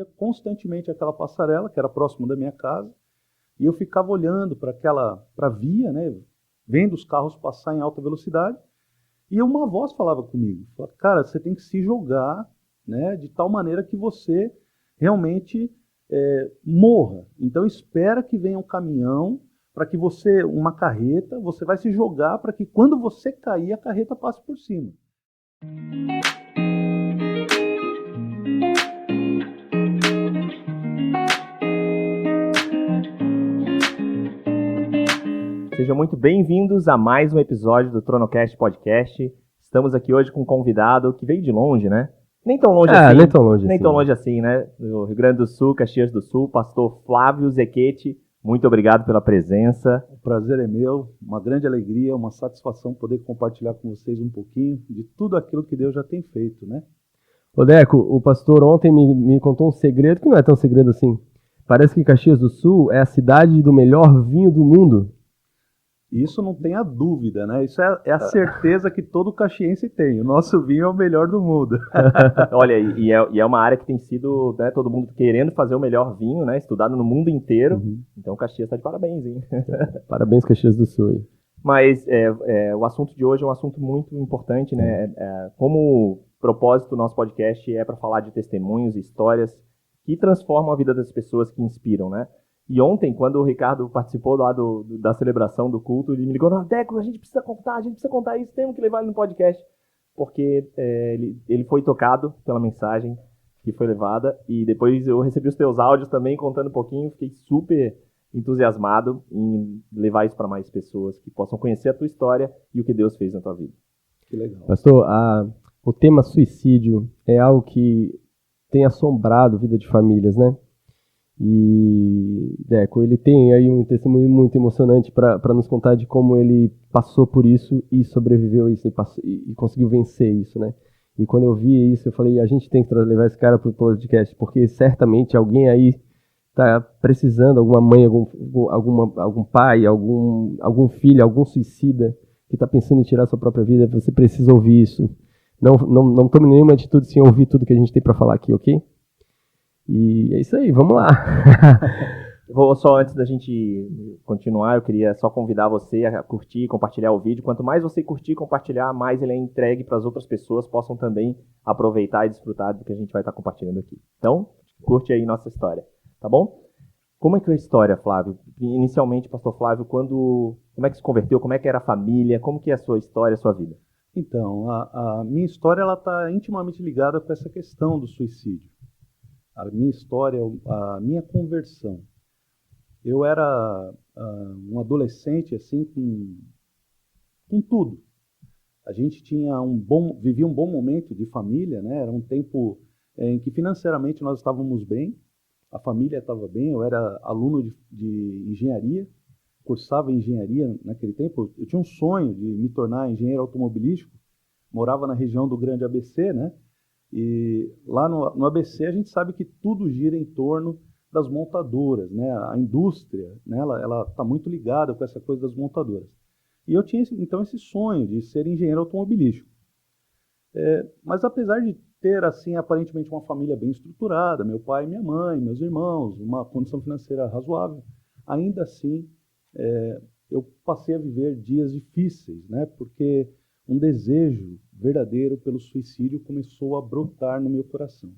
via constantemente aquela passarela, que era próximo da minha casa, e eu ficava olhando para a via, né, vendo os carros passar em alta velocidade, e uma voz falava comigo, falava, cara, você tem que se jogar, né, de tal maneira que você realmente morra. Então espera que venha um caminhão, para que você, uma carreta, você vai se jogar para que quando você cair, a carreta passe por cima. Sejam muito bem-vindos a mais um episódio do Tronocast Podcast. Estamos aqui hoje com um convidado que veio de longe, né? Nem tão longe assim. Nem tão longe assim, né? Do Rio Grande do Sul, Caxias do Sul, pastor Flávio Zequete. Muito obrigado pela presença. O prazer é meu, uma grande alegria, uma satisfação poder compartilhar com vocês um pouquinho de tudo aquilo que Deus já tem feito, né? Ô Deco, o pastor ontem me contou um segredo que não é tão segredo assim. Parece que Caxias do Sul é a cidade do melhor vinho do mundo. Isso não tem a dúvida, né? Isso é a certeza que todo caxiense tem. O nosso vinho é o melhor do mundo. Olha, e é uma área que tem sido, né, todo mundo querendo fazer o melhor vinho, né? Estudado no mundo inteiro. Então, Caxias está de parabéns, hein? Parabéns, Caxias do Sul. Mas o assunto de hoje é um assunto muito importante, né? Como o propósito do nosso podcast é para falar de testemunhos, histórias que transformam a vida das pessoas, que inspiram, né? E ontem, quando o Ricardo participou lá da celebração do culto, ele me ligou, não, Deco, a gente precisa contar isso, temos que levar ele no podcast. Porque ele foi tocado pela mensagem que foi levada, e depois eu recebi os teus áudios também, contando um pouquinho, fiquei super entusiasmado em levar isso para mais pessoas, que possam conhecer a tua história e o que Deus fez na tua vida. Que legal. Pastor, o tema suicídio é algo que tem assombrado a vida de famílias, né? E Deco, ele tem aí um testemunho muito emocionante para nos contar de como ele passou por isso e sobreviveu a isso e conseguiu vencer isso, né? E quando eu vi isso, eu falei, a gente tem que levar esse cara para o podcast, porque certamente alguém aí está precisando, alguma mãe, algum pai, algum filho, algum suicida que está pensando em tirar sua própria vida, você precisa ouvir isso. Não tome nenhuma atitude sem ouvir tudo que a gente tem para falar aqui, ok? E é isso aí, vamos lá. Vou só, antes da gente continuar, eu queria só convidar você a curtir e compartilhar o vídeo. Quanto mais você curtir e compartilhar, mais ele é entregue para as outras pessoas possam também aproveitar e desfrutar do que a gente vai estar compartilhando aqui. Então, curte aí nossa história, tá bom? Como é que é a história, Flávio? Inicialmente, pastor Flávio, como é que se converteu? Como é que era a família? Como que é a sua história, a sua vida? Então, a minha história ela está intimamente ligada com essa questão do suicídio. A minha história, a minha conversão. Eu era um adolescente assim com tudo. A gente vivia um bom momento de família, né? Era um tempo em que financeiramente nós estávamos bem, a família estava bem. Eu era aluno de engenharia, cursava engenharia naquele tempo. Eu tinha um sonho de me tornar engenheiro automobilístico. Morava na região do Grande ABC, né? E lá no ABC a gente sabe que tudo gira em torno das montadoras, né? A indústria, né? Ela está muito ligada com essa coisa das montadoras. E eu tinha então esse sonho de ser engenheiro automobilístico. Mas apesar de ter assim aparentemente uma família bem estruturada, meu pai, minha mãe, meus irmãos, uma condição financeira razoável, ainda assim eu passei a viver dias difíceis, né? Porque um desejo verdadeiro pelo suicídio começou a brotar no meu coração.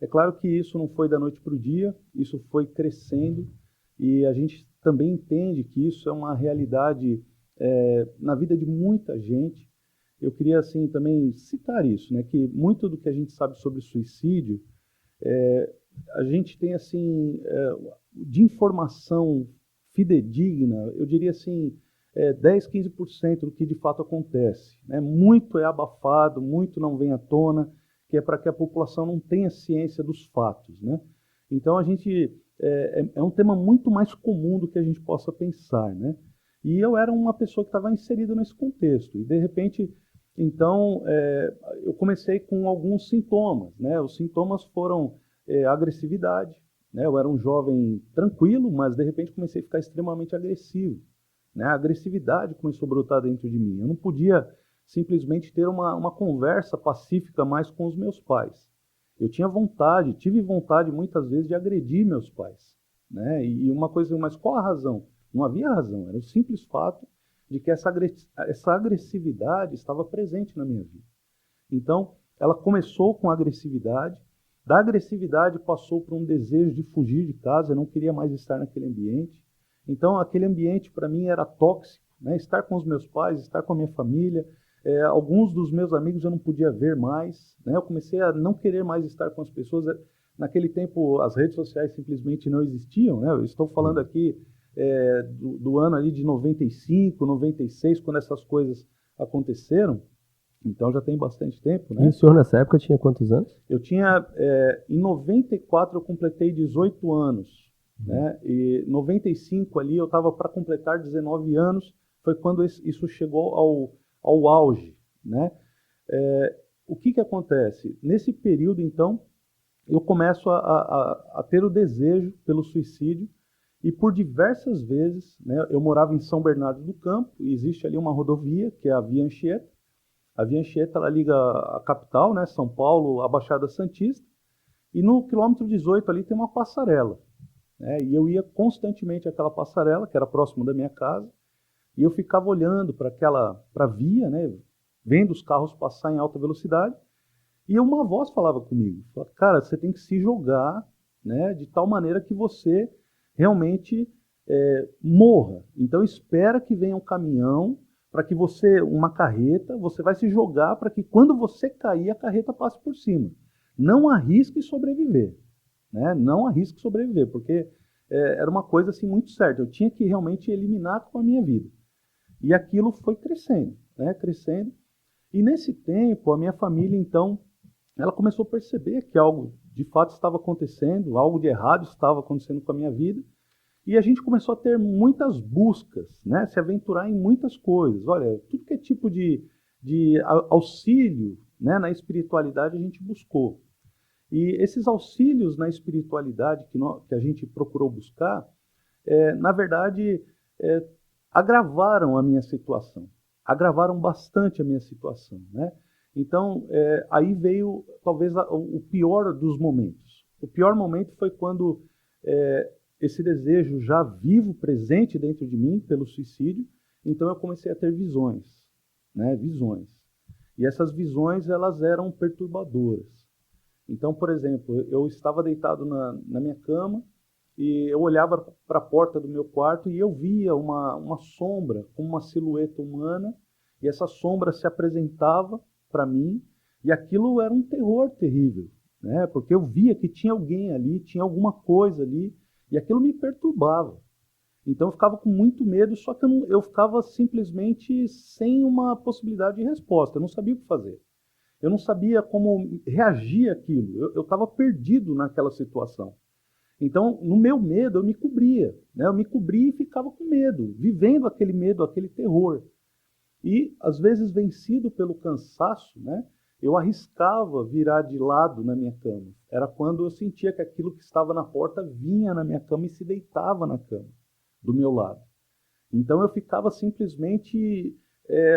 É claro que isso não foi da noite para o dia, isso foi crescendo, e a gente também entende que isso é uma realidade na vida de muita gente. Eu queria assim também citar isso, né? Que muito do que a gente sabe sobre suicídio, a gente tem assim de informação fidedigna, eu diria assim, 10, 15% do que de fato acontece, né? Muito é abafado, muito não vem à tona, que é para que a população não tenha ciência dos fatos, né? Então a gente é um tema muito mais comum do que a gente possa pensar, né? E eu era uma pessoa que estava inserida nesse contexto, e de repente, então, eu comecei com alguns sintomas, né? Os sintomas foram agressividade, né? Eu era um jovem tranquilo, mas de repente comecei a ficar extremamente agressivo. Né? A agressividade começou a brotar dentro de mim. Eu não podia simplesmente ter uma conversa pacífica mais com os meus pais. eu tive vontade muitas vezes de agredir meus pais, né? E uma coisa, mas qual a razão? Não havia razão, era o simples fato de que essa agressividade estava presente na minha vida. Então, ela começou com agressividade, da agressividade passou por um desejo de fugir de casa, eu não queria mais estar naquele ambiente. Então, aquele ambiente para mim era tóxico, né? Estar com os meus pais, estar com a minha família, alguns dos meus amigos eu não podia ver mais, né? Eu comecei a não querer mais estar com as pessoas. Naquele tempo, as redes sociais simplesmente não existiam, né? Eu estou falando aqui do ano ali de 95, 96, quando essas coisas aconteceram. Então já tem bastante tempo, né? E o senhor nessa época tinha quantos anos? Eu tinha, em 94 eu completei 18 anos, né? E 95 ali eu estava para completar 19 anos, foi quando isso chegou ao auge, né? O que acontece? Nesse período, então, eu começo a ter o desejo pelo suicídio e por diversas vezes, né? Eu morava em São Bernardo do Campo e existe ali uma rodovia, que é a Via Anchieta. A Via Anchieta, ela liga a capital, né, São Paulo, a Baixada Santista, e no quilômetro 18 ali tem uma passarela, né, e eu ia constantemente àquela passarela, que era próximo da minha casa, e eu ficava olhando para a via, né, vendo os carros passar em alta velocidade, e uma voz falava comigo, cara, você tem que se jogar, né, de tal maneira que você realmente morra. Então espera que venha um caminhão, para que uma carreta, você vai se jogar para que quando você cair, a carreta passe por cima. Não arrisque sobreviver, né? Não arrisque sobreviver, porque era uma coisa assim muito certa. Eu tinha que realmente eliminar com a minha vida. E aquilo foi crescendo, né? Crescendo. E nesse tempo, a minha família, então, ela começou a perceber que algo de fato estava acontecendo, algo de errado estava acontecendo com a minha vida. E a gente começou a ter muitas buscas, né? Se aventurar em muitas coisas. Olha, tudo que é tipo de auxílio, né, na espiritualidade a gente buscou. E esses auxílios na espiritualidade que a gente procurou buscar, na verdade, agravaram a minha situação. Agravaram bastante a minha situação, né? Então, aí veio talvez o pior dos momentos. O pior momento foi quando esse desejo já vivo, presente dentro de mim pelo suicídio, então eu comecei a ter visões, né? Visões. E essas visões, elas eram perturbadoras. Então, por exemplo, eu estava deitado na minha cama e eu olhava para a porta do meu quarto e eu via uma sombra com uma silhueta humana e essa sombra se apresentava para mim e aquilo era um terror terrível, né? Porque eu via que tinha alguém ali, tinha alguma coisa ali, e aquilo me perturbava. Então eu ficava com muito medo, só que eu ficava simplesmente sem uma possibilidade de resposta. Eu não sabia o que fazer. Eu não sabia como reagir àquilo. Eu estava perdido naquela situação. Então, no meu medo, eu me cobria, né? Eu me cobria e ficava com medo, vivendo aquele medo, aquele terror. E, às vezes, vencido pelo cansaço, né? Eu arriscava virar de lado na minha cama. Era quando eu sentia que aquilo que estava na porta vinha na minha cama e se deitava na cama, do meu lado. Então eu ficava simplesmente,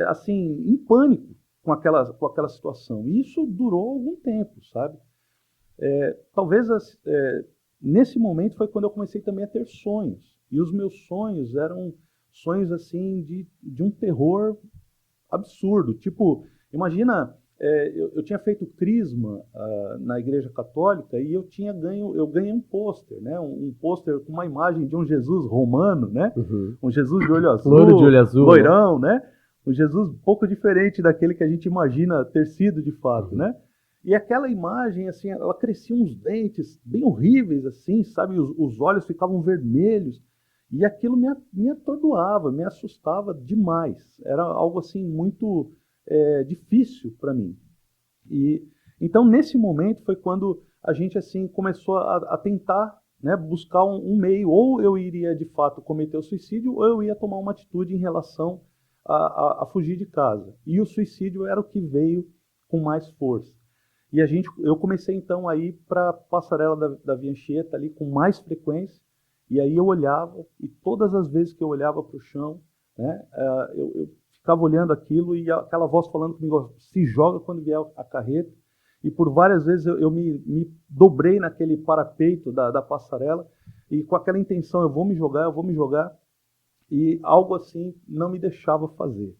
assim, em pânico com aquela situação. E isso durou algum tempo, sabe? Talvez nesse momento foi quando eu comecei também a ter sonhos. E os meus sonhos eram sonhos, assim, de um terror absurdo. Tipo, imagina... eu tinha feito crisma na Igreja Católica e eu ganhei um pôster, né? Um pôster com uma imagem de um Jesus romano, né? Uhum. Um Jesus de olho azul, Loiro de olho azul, loirão, né? Um Jesus um pouco diferente daquele que a gente imagina ter sido de fato, né? E aquela imagem, assim, ela crescia uns dentes bem horríveis, assim, sabe? Os olhos ficavam vermelhos e aquilo me atordoava, me assustava demais. Era algo assim muito difícil para mim. E então nesse momento foi quando a gente assim começou a tentar, né, buscar um meio, ou eu iria de fato cometer o suicídio, ou eu ia tomar uma atitude em relação a fugir de casa. E o suicídio era o que veio com mais força. E eu comecei então a ir para a passarela da Via Anchieta ali com mais frequência. E aí eu olhava e todas as vezes que eu olhava para o chão, né, eu ficava olhando aquilo e aquela voz falando comigo, se joga quando vier a carreta. e por várias vezes eu me dobrei naquele parapeito da passarela, e com aquela intenção, eu vou me jogar, e algo assim não me deixava fazer.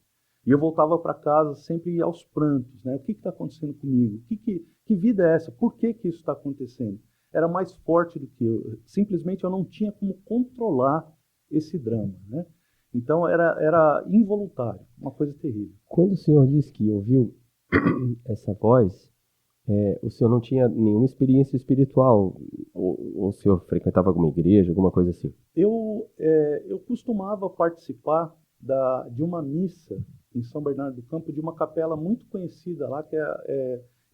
E eu voltava para casa sempre aos prantos, né? O que está acontecendo comigo? Que vida é essa? Por que isso está acontecendo? Era mais forte do que eu. Simplesmente eu não tinha como controlar esse drama, né? Então era involuntário, uma coisa terrível. Quando o senhor disse que ouviu essa voz, o senhor não tinha nenhuma experiência espiritual? Ou o senhor frequentava alguma igreja, alguma coisa assim? Eu costumava participar de uma missa em São Bernardo do Campo, de uma capela muito conhecida lá,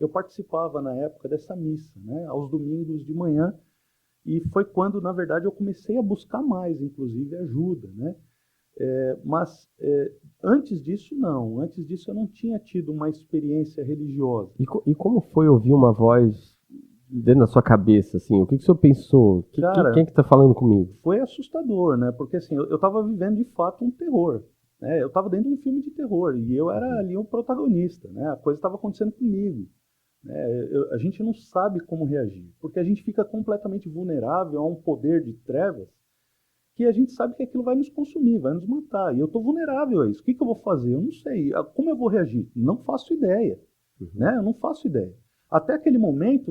eu participava na época dessa missa, né, aos domingos de manhã, e foi quando, na verdade, eu comecei a buscar mais, inclusive, ajuda, né? Mas antes disso, não. Antes disso, eu não tinha tido uma experiência religiosa. E como foi ouvir uma voz dentro da sua cabeça, assim? O que o senhor pensou? Cara, quem que está falando comigo? Foi assustador, né? Porque assim, eu estava vivendo de fato um terror. Né? Eu estava dentro de um filme de terror e eu era ali o protagonista, né? A coisa estava acontecendo comigo. A gente não sabe como reagir, porque a gente fica completamente vulnerável a um poder de trevas que a gente sabe que aquilo vai nos consumir, vai nos matar. E eu estou vulnerável a isso. O que eu vou fazer? Eu não sei. Como eu vou reagir? Não faço ideia. Né? Eu não faço ideia. Até aquele momento,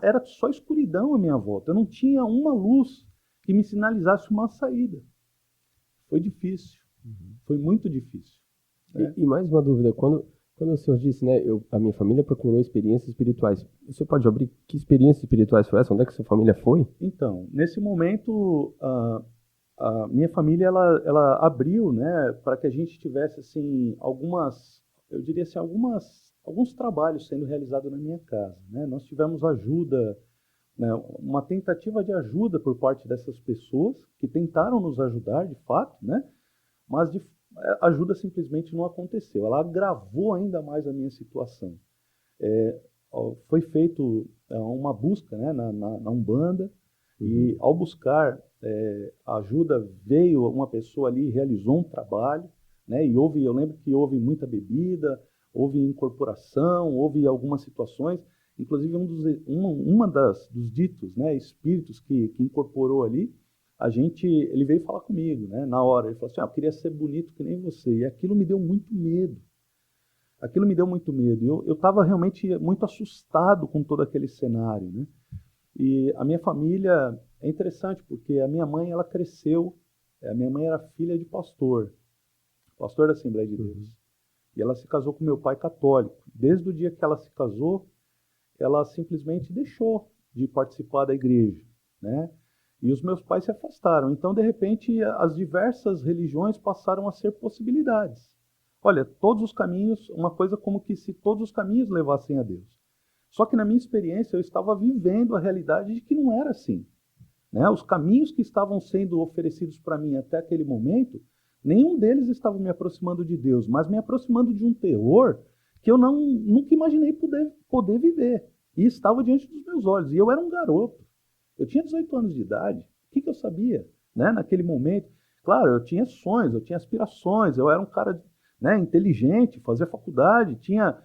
era só escuridão à minha volta. Eu não tinha uma luz que me sinalizasse uma saída. Foi difícil. Foi muito difícil. Né? E mais uma dúvida. Quando o senhor disse, né, a minha família procurou experiências espirituais, o senhor pode abrir que experiências espirituais foi essa? Onde é que sua família foi? Então, nesse momento, a minha família ela abriu, né, para que a gente tivesse assim eu diria assim, alguns trabalhos sendo realizados na minha casa, né? Nós tivemos ajuda, né, uma tentativa de ajuda por parte dessas pessoas que tentaram nos ajudar, de fato, né? Mas a ajuda simplesmente não aconteceu. Ela agravou ainda mais a minha situação. Foi feito uma busca, né, na Umbanda, e ao buscar a ajuda, veio uma pessoa ali, realizou um trabalho, né, e eu lembro que houve muita bebida, houve incorporação, houve algumas situações, inclusive dos ditos, né, espíritos que incorporou ali, ele veio falar comigo, né, na hora, ele falou assim, eu queria ser bonito que nem você, e aquilo me deu muito medo. Aquilo me deu muito medo. Eu estava realmente muito assustado com todo aquele cenário, né? E a minha família é interessante porque a minha mãe ela cresceu, a minha mãe era filha de pastor da Assembleia de Deus. E ela se casou com meu pai católico. Desde o dia que ela se casou, ela simplesmente deixou de participar da igreja, né? E os meus pais se afastaram. Então, de repente, as diversas religiões passaram a ser possibilidades. Olha, todos os caminhos, uma coisa como que se todos os caminhos levassem a Deus. Só que na minha experiência eu estava vivendo a realidade de que não era assim. Né? Os caminhos que estavam sendo oferecidos para mim até aquele momento, nenhum deles estava me aproximando de Deus, mas me aproximando de um terror que eu nunca imaginei poder viver. E estava diante dos meus olhos. E eu era um garoto. Eu tinha 18 anos de idade. O que eu sabia, né? Naquele momento? Claro, eu tinha sonhos, eu tinha aspirações, eu era um cara, né, inteligente, fazia faculdade, tinha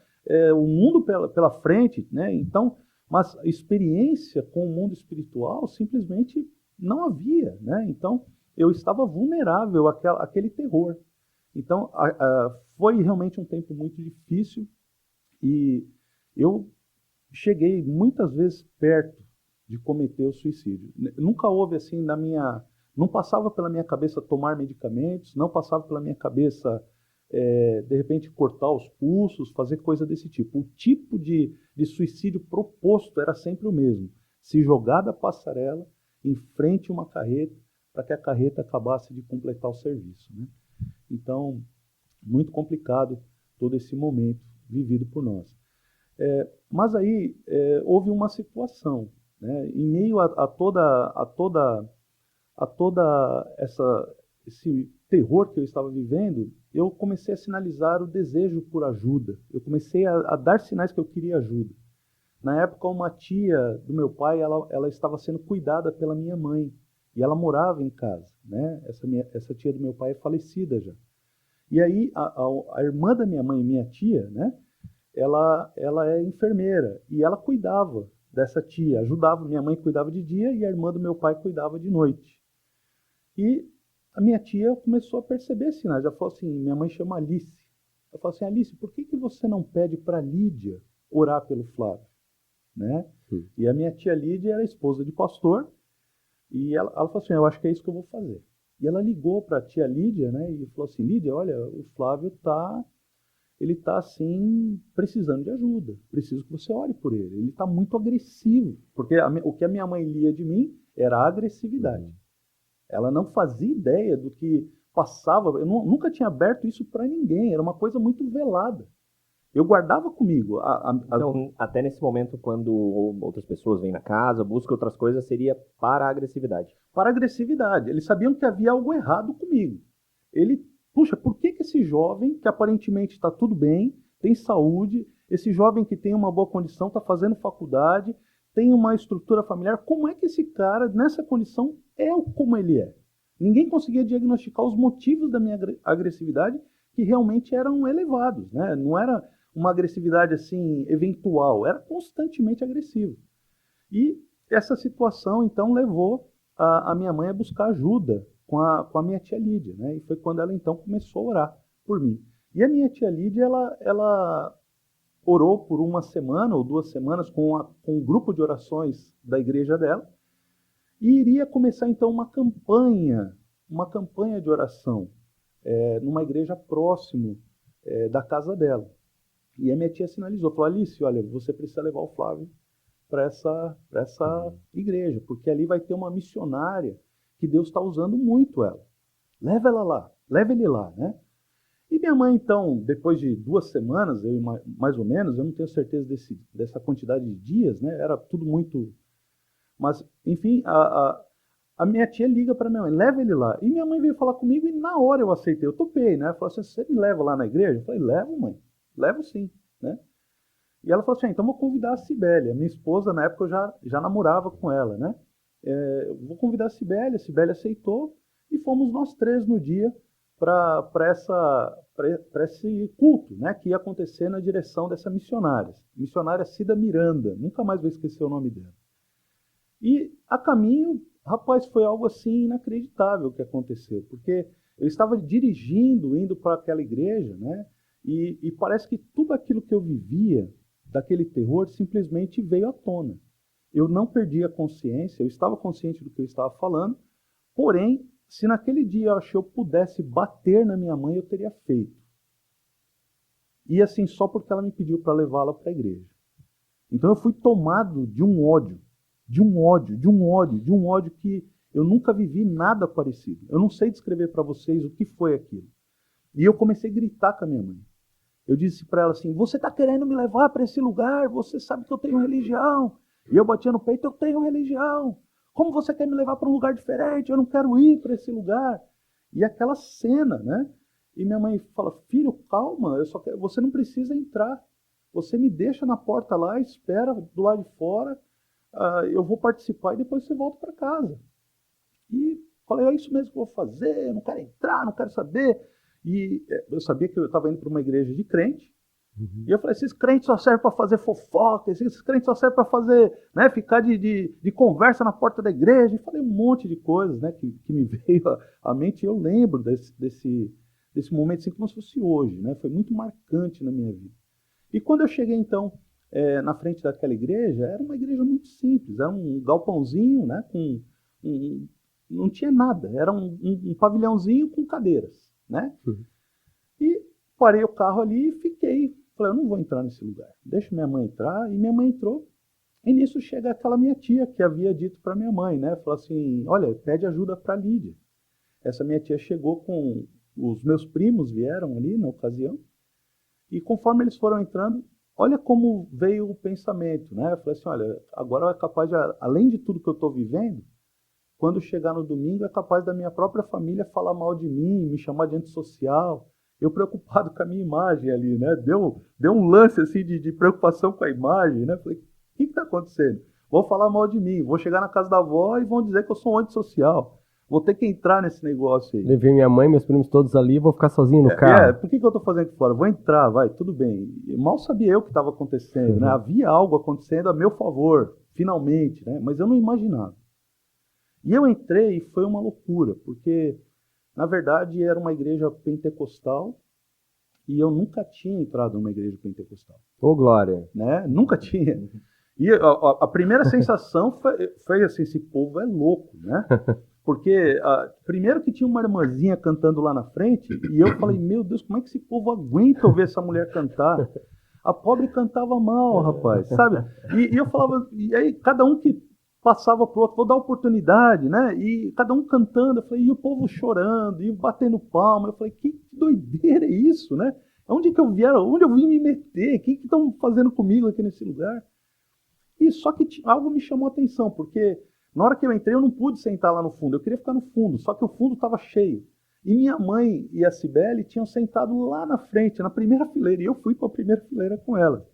o mundo pela frente, né? Então, mas a experiência com o mundo espiritual simplesmente não havia, né? Então, eu estava vulnerável àquele terror. Então, foi realmente um tempo muito difícil e eu cheguei muitas vezes perto de cometer o suicídio. Nunca houve assim não passava pela minha cabeça tomar medicamentos, não passava pela minha cabeça de repente cortar os pulsos, fazer coisa desse tipo. O tipo de suicídio proposto era sempre o mesmo: se jogar da passarela em frente a uma carreta para que a carreta acabasse de completar o serviço, né? Então, muito complicado todo esse momento vivido por nós. Mas aí houve uma situação, né? Em meio a toda esse terror que eu estava vivendo, eu comecei a sinalizar o desejo por ajuda. Eu comecei a dar sinais que eu queria ajuda. Na época, uma tia do meu pai, ela estava sendo cuidada pela minha mãe. E ela morava em casa, né? Essa tia do meu pai é falecida já. E aí, a irmã da minha mãe, minha tia, né? ela é enfermeira e ela cuidava dessa tia, ajudava, minha mãe cuidava de dia e a irmã do meu pai cuidava de noite. E a minha tia começou a perceber sinais, ela falou assim, minha mãe chama Alice, ela falou assim, Alice, por que você não pede para Lídia orar pelo Flávio? Né? E a minha tia Lídia era esposa de pastor, e ela falou assim, eu acho que é isso que eu vou fazer. E ela ligou para a tia Lídia, né, e falou assim, Lídia, olha, o Flávio ele está assim, precisando de ajuda, preciso que você ore por ele, ele está muito agressivo, porque o que a minha mãe lia de mim era agressividade. Ela não fazia ideia do que passava, eu nunca tinha aberto isso para ninguém, era uma coisa muito velada. Eu guardava comigo. Então, até nesse momento, quando outras pessoas vêm na casa, buscam outras coisas, seria para a agressividade. Para a agressividade. Eles sabiam que havia algo errado comigo. Puxa, por que esse jovem, que aparentemente está tudo bem, tem saúde, esse jovem que tem uma boa condição, está fazendo faculdade, tem uma estrutura familiar, como é que esse cara, nessa condição, é como ele é? Ninguém conseguia diagnosticar os motivos da minha agressividade, que realmente eram elevados, né? Não era uma agressividade assim eventual, era constantemente agressivo. E essa situação então levou a minha mãe a buscar ajuda com a minha tia Lídia, né? E foi quando ela então começou a orar por mim. E a minha tia Lídia, ela orou por uma semana ou 2 semanas com um grupo de orações da igreja dela, e iria começar então uma campanha de oração numa igreja próximo da casa dela. E a minha tia sinalizou, falou, Alice, olha, você precisa levar o Flávio para essa igreja, porque ali vai ter uma missionária que Deus está usando muito ela. Leva ela lá, leva ele lá, né? E minha mãe, então, depois de 2 semanas, mais ou menos, eu não tenho certeza dessa quantidade de dias, né? Era tudo muito... Mas, enfim, a minha tia liga para minha mãe, leva ele lá. E minha mãe veio falar comigo e na hora eu aceitei, eu topei, né? Ela falou assim, você me leva lá na igreja? Eu falei, levo, mãe, levo sim, né? E ela falou assim, então vou convidar a Cibélia. Minha esposa, na época, eu já namorava com ela, né? Vou convidar a Cibélia aceitou, e fomos nós 3 no dia para esse culto, né? Que ia acontecer na direção dessa missionária Cida Miranda, nunca mais vou esquecer o nome dela. E a caminho, rapaz, foi algo assim inacreditável que aconteceu, porque eu estava dirigindo, indo para aquela igreja, né? E parece que tudo aquilo que eu vivia, daquele terror, simplesmente veio à tona. Eu não perdi a consciência, eu estava consciente do que eu estava falando, porém, se naquele dia eu pudesse bater na minha mãe, eu teria feito. E assim, só porque ela me pediu para levá-la para a igreja. Então eu fui tomado de um ódio que eu nunca vivi nada parecido. Eu não sei descrever para vocês o que foi aquilo. E eu comecei a gritar com a minha mãe. Eu disse para ela assim, você está querendo me levar para esse lugar? Você sabe que eu tenho religião. E eu batia no peito, eu tenho religião. Como você quer me levar para um lugar diferente? Eu não quero ir para esse lugar. E aquela cena, né? E minha mãe fala, filho, calma, você não precisa entrar. Você me deixa na porta lá, espera do lado de fora, eu vou participar e depois você volta para casa. E falei, é isso mesmo que eu vou fazer, eu não quero entrar, não quero saber. E eu sabia que eu estava indo para uma igreja de crente. E eu falei, esses crentes só servem para fazer fofoca, esses crentes só servem para fazer, né, ficar de conversa na porta da igreja. E falei um monte de coisas, né, que me veio à mente. E eu lembro desse momento assim, como se fosse hoje, né? Foi muito marcante na minha vida. E quando eu cheguei, então, na frente daquela igreja, era uma igreja muito simples, era um galpãozinho, né, não tinha nada, era um pavilhãozinho com cadeiras, né? E parei o carro ali e fiquei. Falei, eu não vou entrar nesse lugar, deixa minha mãe entrar. E minha mãe entrou, e nisso chega aquela minha tia que havia dito para minha mãe, né? Falou assim, olha, pede ajuda para Lídia. Essa minha tia chegou com os meus primos, vieram ali na ocasião, e conforme eles foram entrando, olha como veio o pensamento, né? Eu falei assim, olha, agora é capaz de, além de tudo que eu estou vivendo, quando chegar no domingo é capaz da minha própria família falar mal de mim, me chamar de antissocial. Eu preocupado com a minha imagem ali, né? Deu um lance assim de preocupação com a imagem, né? Falei, o que está acontecendo? Vou falar mal de mim, vou chegar na casa da avó e vão dizer que eu sou um antissocial. Vou ter que entrar nesse negócio aí. Levei minha mãe, meus primos todos ali, vou ficar sozinho no carro. Por que eu tô fazendo aqui fora? Vou entrar, vai, tudo bem. Mal sabia eu o que estava acontecendo, né? Havia algo acontecendo a meu favor, finalmente, né? Mas eu não imaginava. E eu entrei e foi uma loucura, porque, na verdade, era uma igreja pentecostal e eu nunca tinha entrado numa igreja pentecostal. Ô, glória. Né? Nunca tinha. E a primeira sensação foi assim, esse povo é louco, né? Porque, primeiro que tinha uma irmãzinha cantando lá na frente, e eu falei, meu Deus, como é que esse povo aguenta ouvir essa mulher cantar? A pobre cantava mal, rapaz, sabe? E eu falava, e aí cada um que passava pro outro, vou dar oportunidade, né? E cada um cantando, eu falei, e o povo chorando, e batendo palma, eu falei, que doideira é isso, né? Onde que eu onde eu vim me meter? O que estão fazendo comigo aqui nesse lugar? E só que algo me chamou a atenção, porque na hora que eu entrei eu não pude sentar lá no fundo, eu queria ficar no fundo, só que o fundo estava cheio. E minha mãe e a Cibele tinham sentado lá na frente, na primeira fileira, e eu fui para a primeira fileira com elas.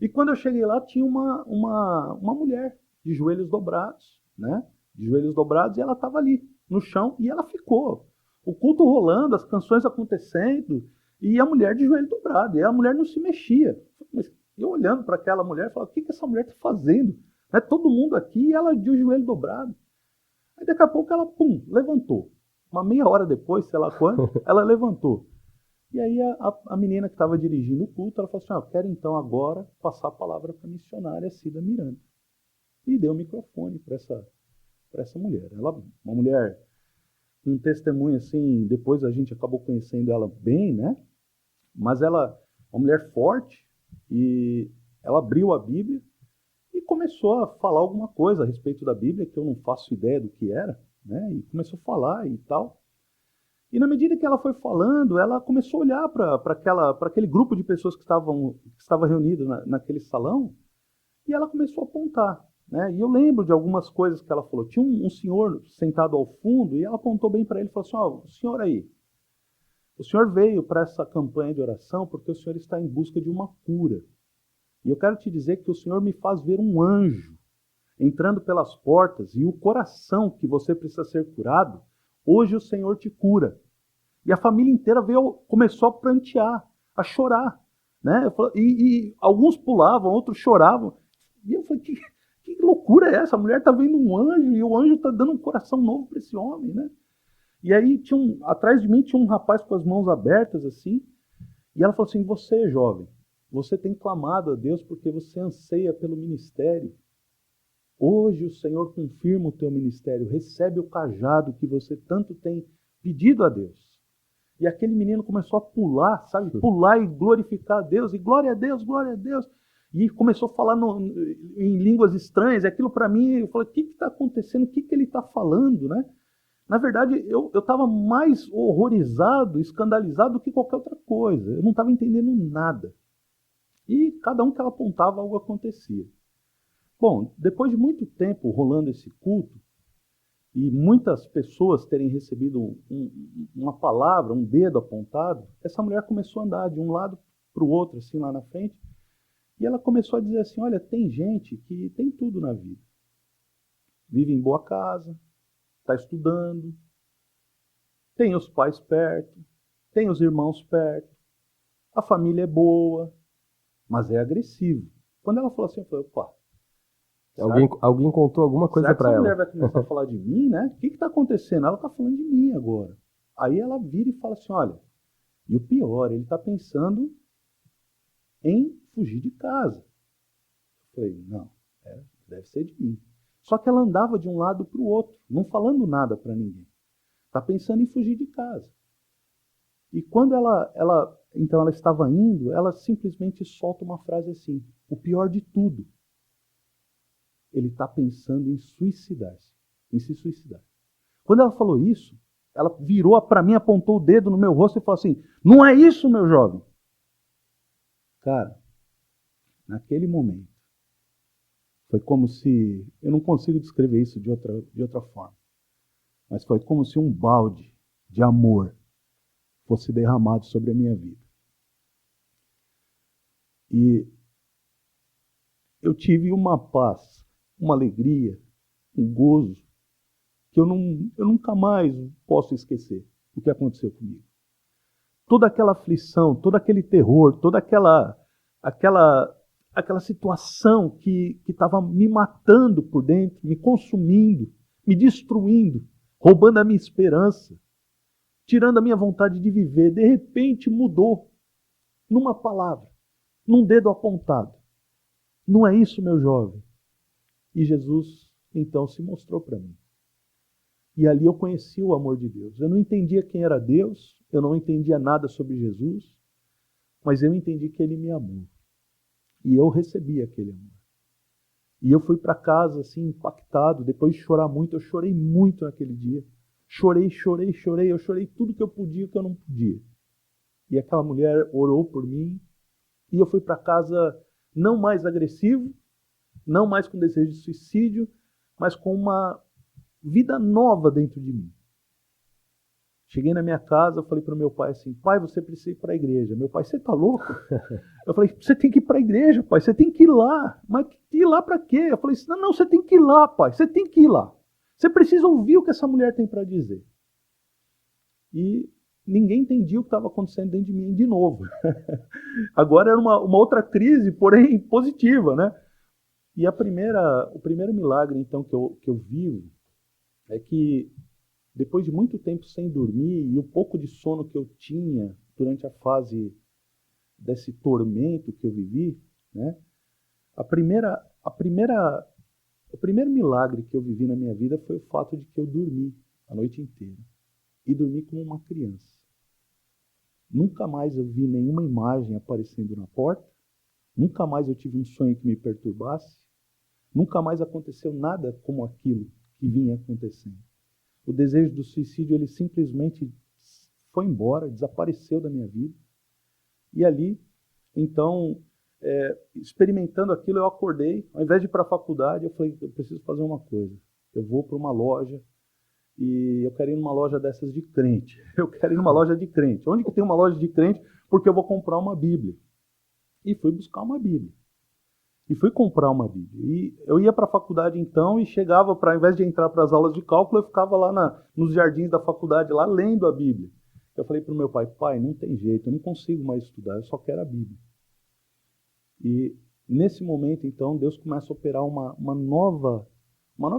E quando eu cheguei lá, tinha uma mulher de joelhos dobrados, né? De joelhos dobrados, e ela estava ali, no chão, e ela ficou. O culto rolando, as canções acontecendo, e a mulher de joelho dobrado, e a mulher não se mexia. Mas eu olhando para aquela mulher, falava, o que essa mulher está fazendo? Né? Todo mundo aqui, e ela de joelho dobrado. Aí daqui a pouco ela, pum, levantou. Uma meia hora depois, sei lá quando, ela levantou. E aí a menina que estava dirigindo o culto, ela falou assim, eu quero então agora passar a palavra para a missionária Cida Miranda. E deu o microfone para essa mulher. Ela, uma mulher, um testemunho assim, depois a gente acabou conhecendo ela bem, né? Mas ela, uma mulher forte, e ela abriu a Bíblia e começou a falar alguma coisa a respeito da Bíblia, que eu não faço ideia do que era, né? E começou a falar e tal. E na medida que ela foi falando, ela começou a olhar para aquele grupo de pessoas que estava reunido naquele salão, e ela começou a apontar, né? E eu lembro de algumas coisas que ela falou. Tinha um senhor sentado ao fundo, e ela apontou bem para ele e falou assim, o senhor aí, o senhor veio para essa campanha de oração porque o senhor está em busca de uma cura. E eu quero te dizer que o Senhor me faz ver um anjo entrando pelas portas, e o coração que você precisa ser curado, hoje o Senhor te cura. E a família inteira começou a prantear, a chorar. Né? E alguns pulavam, outros choravam. E eu falei, que loucura é essa? A mulher está vendo um anjo, e o anjo está dando um coração novo para esse homem. Né? E aí, atrás de mim, tinha um rapaz com as mãos abertas, assim, e ela falou assim, você, jovem, você tem clamado a Deus porque você anseia pelo ministério. Hoje o Senhor confirma o teu ministério, recebe o cajado que você tanto tem pedido a Deus. E aquele menino começou a pular, sabe? Pular e glorificar a Deus, e glória a Deus, glória a Deus. E começou a falar em línguas estranhas, e aquilo para mim, eu falei, o que está acontecendo? O que ele está falando, né? Na verdade, eu estava mais horrorizado, escandalizado do que qualquer outra coisa. Eu não estava entendendo nada. E cada um que ela apontava, algo acontecia. Bom, depois de muito tempo rolando esse culto, e muitas pessoas terem recebido uma palavra, um dedo apontado, essa mulher começou a andar de um lado para o outro, assim, lá na frente, e ela começou a dizer assim, olha, tem gente que tem tudo na vida. Vive em boa casa, está estudando, tem os pais perto, tem os irmãos perto, a família é boa, mas é agressivo. Quando ela falou assim, eu falei, opa, Alguém contou alguma coisa para ela. Será que essa mulher vai começar a falar de mim, né? O que está acontecendo? Ela está falando de mim agora. Aí ela vira e fala assim, olha, e o pior, ele está pensando em fugir de casa. Eu falei, não, deve ser de mim. Só que ela andava de um lado para o outro, não falando nada para ninguém. Está pensando em fugir de casa. E quando então ela estava indo, ela simplesmente solta uma frase assim, o pior de tudo, ele está pensando em suicidar-se, em se suicidar. Quando ela falou isso, ela virou para mim, apontou o dedo no meu rosto e falou assim, não é isso, meu jovem. Cara, naquele momento, foi como se, eu não consigo descrever isso de outra forma, mas foi como se um balde de amor fosse derramado sobre a minha vida. E eu tive uma paz, uma alegria, um gozo, que eu nunca mais posso esquecer o que aconteceu comigo. Toda aquela aflição, todo aquele terror, toda aquela situação que estava me matando por dentro, me consumindo, me destruindo, roubando a minha esperança, tirando a minha vontade de viver, de repente mudou numa palavra, num dedo apontado. Não é isso, meu jovem? E Jesus, então, se mostrou para mim. E ali eu conheci o amor de Deus. Eu não entendia quem era Deus, eu não entendia nada sobre Jesus, mas eu entendi que Ele me amou. E eu recebi aquele amor. E eu fui para casa assim, impactado, depois de chorar muito, eu chorei muito naquele dia. Chorei, eu chorei tudo que eu podia e o que eu não podia. E aquela mulher orou por mim, e eu fui para casa não mais agressivo, não mais com desejo de suicídio, mas com uma vida nova dentro de mim. Cheguei na minha casa, eu falei para o meu pai assim, pai, você precisa ir para a igreja. Meu pai, você está louco? Eu falei, você tem que ir para a igreja, pai, você tem que ir lá. Mas ir lá para quê? Eu falei, não, você tem que ir lá, pai, você tem que ir lá. Você precisa ouvir o que essa mulher tem para dizer. E ninguém entendia o que estava acontecendo dentro de mim de novo. Agora era uma outra crise, porém positiva, né? E o primeiro milagre, então, que eu vivo é que depois de muito tempo sem dormir e o pouco de sono que eu tinha durante a fase desse tormento que eu vivi, né? O primeiro milagre que eu vivi na minha vida foi o fato de que eu dormi a noite inteira. E dormi como uma criança. Nunca mais eu vi nenhuma imagem aparecendo na porta. Nunca mais eu tive um sonho que me perturbasse. Nunca mais aconteceu nada como aquilo que vinha acontecendo. O desejo do suicídio, ele simplesmente foi embora, desapareceu da minha vida. E ali, então, experimentando aquilo, eu acordei. Ao invés de ir para a faculdade, eu falei, eu preciso fazer uma coisa. Eu vou para uma loja e eu quero ir numa loja dessas de crente. Eu quero ir numa loja de crente. Onde que tem uma loja de crente? Porque eu vou comprar uma Bíblia. E fui buscar uma Bíblia. E fui comprar uma Bíblia. E eu ia para a faculdade então e chegava, ao invés de entrar para as aulas de cálculo, eu ficava lá nos jardins da faculdade, lá lendo a Bíblia. Eu falei para o meu pai, pai, não tem jeito, eu não consigo mais estudar, eu só quero a Bíblia. E nesse momento, então, Deus começa a operar uma nova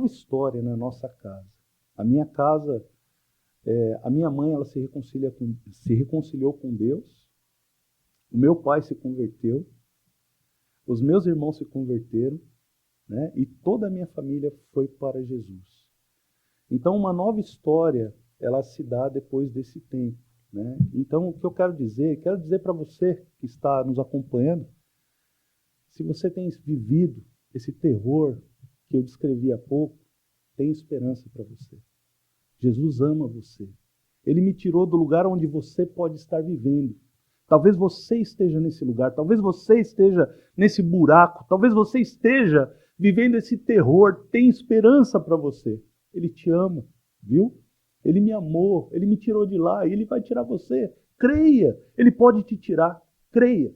história na nossa casa. A minha casa, a minha mãe, ela se reconciliou com Deus. O meu pai se converteu. Os meus irmãos se converteram, né? E toda a minha família foi para Jesus. Então, uma nova história, ela se dá depois desse tempo, né? Então, o que eu quero dizer para você que está nos acompanhando, se você tem vivido esse terror que eu descrevi há pouco, tem esperança para você. Jesus ama você. Ele me tirou do lugar onde você pode estar vivendo. Talvez você esteja nesse lugar, talvez você esteja nesse buraco, talvez você esteja vivendo esse terror. Tem esperança para você. Ele te ama, viu? Ele me amou, ele me tirou de lá e ele vai tirar você. Creia, ele pode te tirar. Creia,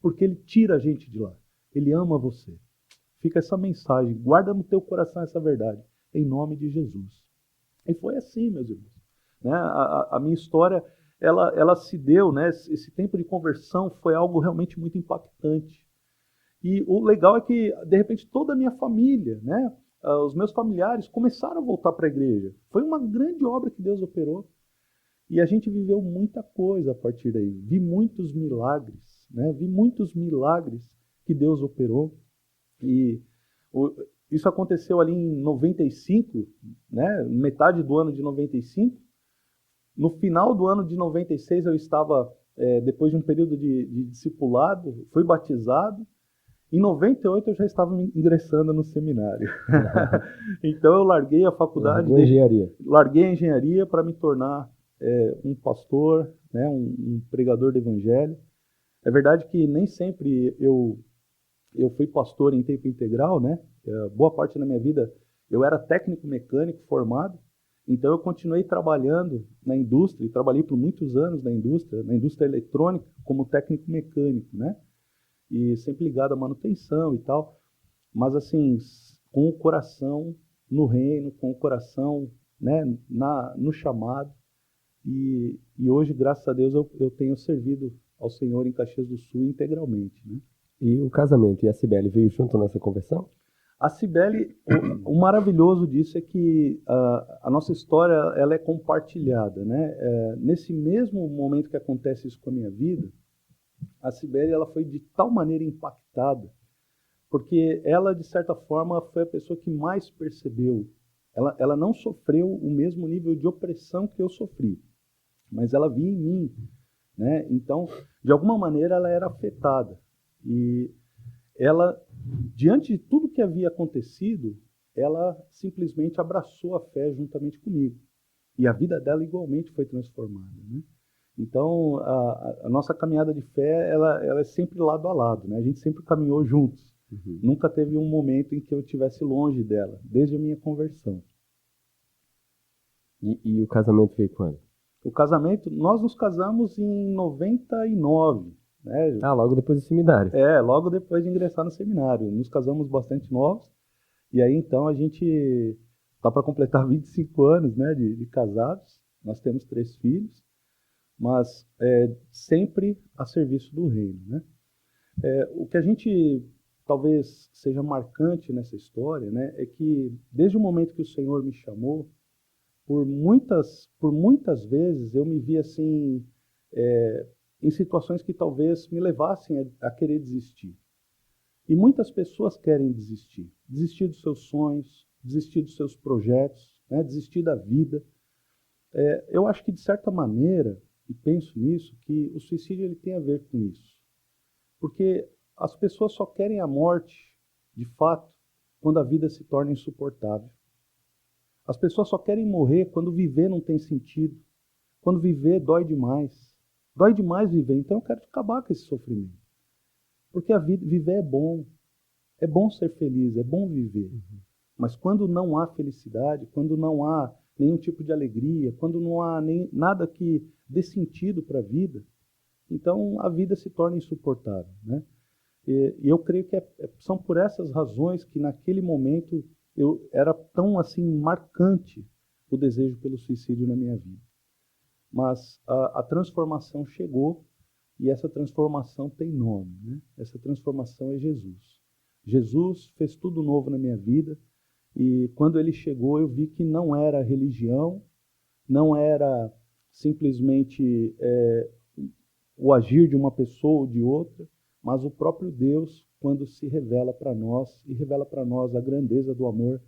porque ele tira a gente de lá. Ele ama você. Fica essa mensagem, guarda no teu coração essa verdade, em nome de Jesus. E foi assim, meus irmãos. Né? A minha história, ela se deu, né? Esse tempo de conversão foi algo realmente muito impactante. E o legal é que, de repente, toda a minha família, né? Os meus familiares começaram a voltar para a igreja. Foi uma grande obra que Deus operou. E a gente viveu muita coisa a partir daí. Vi muitos milagres, né? Vi muitos milagres que Deus operou. E isso aconteceu ali em 95, né? Metade do ano de 95. No final do ano de 96, eu estava, depois de um período de discipulado, fui batizado. Em 98, eu já estava ingressando no seminário. Então, eu larguei a faculdade. Larguei a engenharia para me tornar um pastor, né, um pregador do evangelho. É verdade que nem sempre eu fui pastor em tempo integral, né? Boa parte da minha vida eu era técnico mecânico formado. Então, eu continuei trabalhando na indústria, e trabalhei por muitos anos na indústria eletrônica, como técnico mecânico, né? E sempre ligado à manutenção e tal. Mas, assim, com o coração no reino, com o coração né, no chamado, e hoje, graças a Deus, eu tenho servido ao Senhor em Caxias do Sul integralmente, né? E o casamento e a Cibele veio junto nessa conversão? A Cibele, o maravilhoso disso é que a nossa história ela é compartilhada, né? Nesse mesmo momento que acontece isso com a minha vida, a Cibele ela foi de tal maneira impactada, porque ela, de certa forma, foi a pessoa que mais percebeu. Ela não sofreu o mesmo nível de opressão que eu sofri, mas ela via em mim, né? Então, de alguma maneira, ela era afetada. E ela, diante de tudo que havia acontecido, ela simplesmente abraçou a fé juntamente comigo. E a vida dela igualmente foi transformada, né? Então, a nossa caminhada de fé, ela é sempre lado a lado, né? A gente sempre caminhou juntos. Uhum. Nunca teve um momento em que eu estivesse longe dela, desde a minha conversão. E o casamento veio quando? O casamento, nós nos casamos em 99, né? Logo depois do seminário. Logo depois de ingressar no seminário. Nos casamos bastante novos, e aí então a gente está para completar 25 anos, né, de casados. Nós temos 3 filhos, mas sempre a serviço do reino, né? O que a gente talvez seja marcante nessa história, né, é que desde o momento que o Senhor me chamou, por muitas vezes eu me vi assim, em situações que talvez me levassem a querer desistir. E muitas pessoas querem desistir. Desistir dos seus sonhos, desistir dos seus projetos, né, desistir da vida. Eu acho que, de certa maneira, e penso nisso, que o suicídio ele tem a ver com isso. Porque as pessoas só querem a morte, de fato, quando a vida se torna insuportável. As pessoas só querem morrer quando viver não tem sentido. Quando viver dói demais. Dói demais viver, então eu quero acabar com esse sofrimento. Porque a vida, viver é bom ser feliz, é bom viver. Uhum. Mas quando não há felicidade, quando não há nenhum tipo de alegria, quando não há nada que dê sentido para a vida, então a vida se torna insuportável, né? E eu creio que são por essas razões que naquele momento era tão assim marcante o desejo pelo suicídio na minha vida. Mas a transformação chegou, e essa transformação tem nome, né? Essa transformação é Jesus. Jesus fez tudo novo na minha vida, e quando ele chegou eu vi que não era religião, não era simplesmente o agir de uma pessoa ou de outra, mas o próprio Deus, quando se revela para nós, e revela para nós a grandeza do amor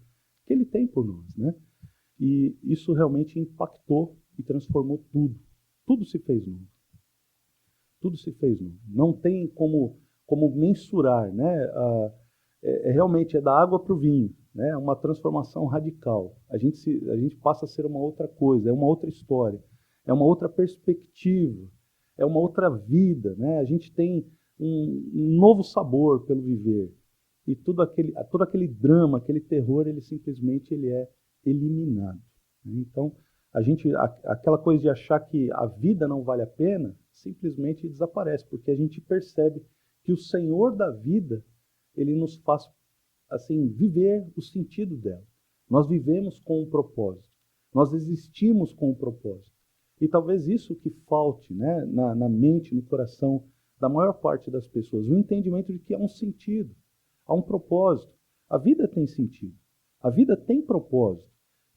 que Ele tem por nós, né? E isso realmente impactou e transformou tudo. Tudo se fez novo. Tudo se fez novo. Não tem como mensurar, né? Realmente é da água para o vinho, né? É uma transformação radical. A gente passa a ser uma outra coisa, é uma outra história, é uma outra perspectiva, é uma outra vida, né? A gente tem um novo sabor pelo viver. E todo aquele drama, aquele terror, ele simplesmente é eliminado. Então, aquela coisa de achar que a vida não vale a pena, simplesmente desaparece, porque a gente percebe que o Senhor da vida, ele nos faz assim viver o sentido dela. Nós vivemos com um propósito. Nós existimos com um propósito. E talvez isso que falte, né, na mente, no coração da maior parte das pessoas, o entendimento de que há um sentido, há um propósito. A vida tem sentido, a vida tem propósito.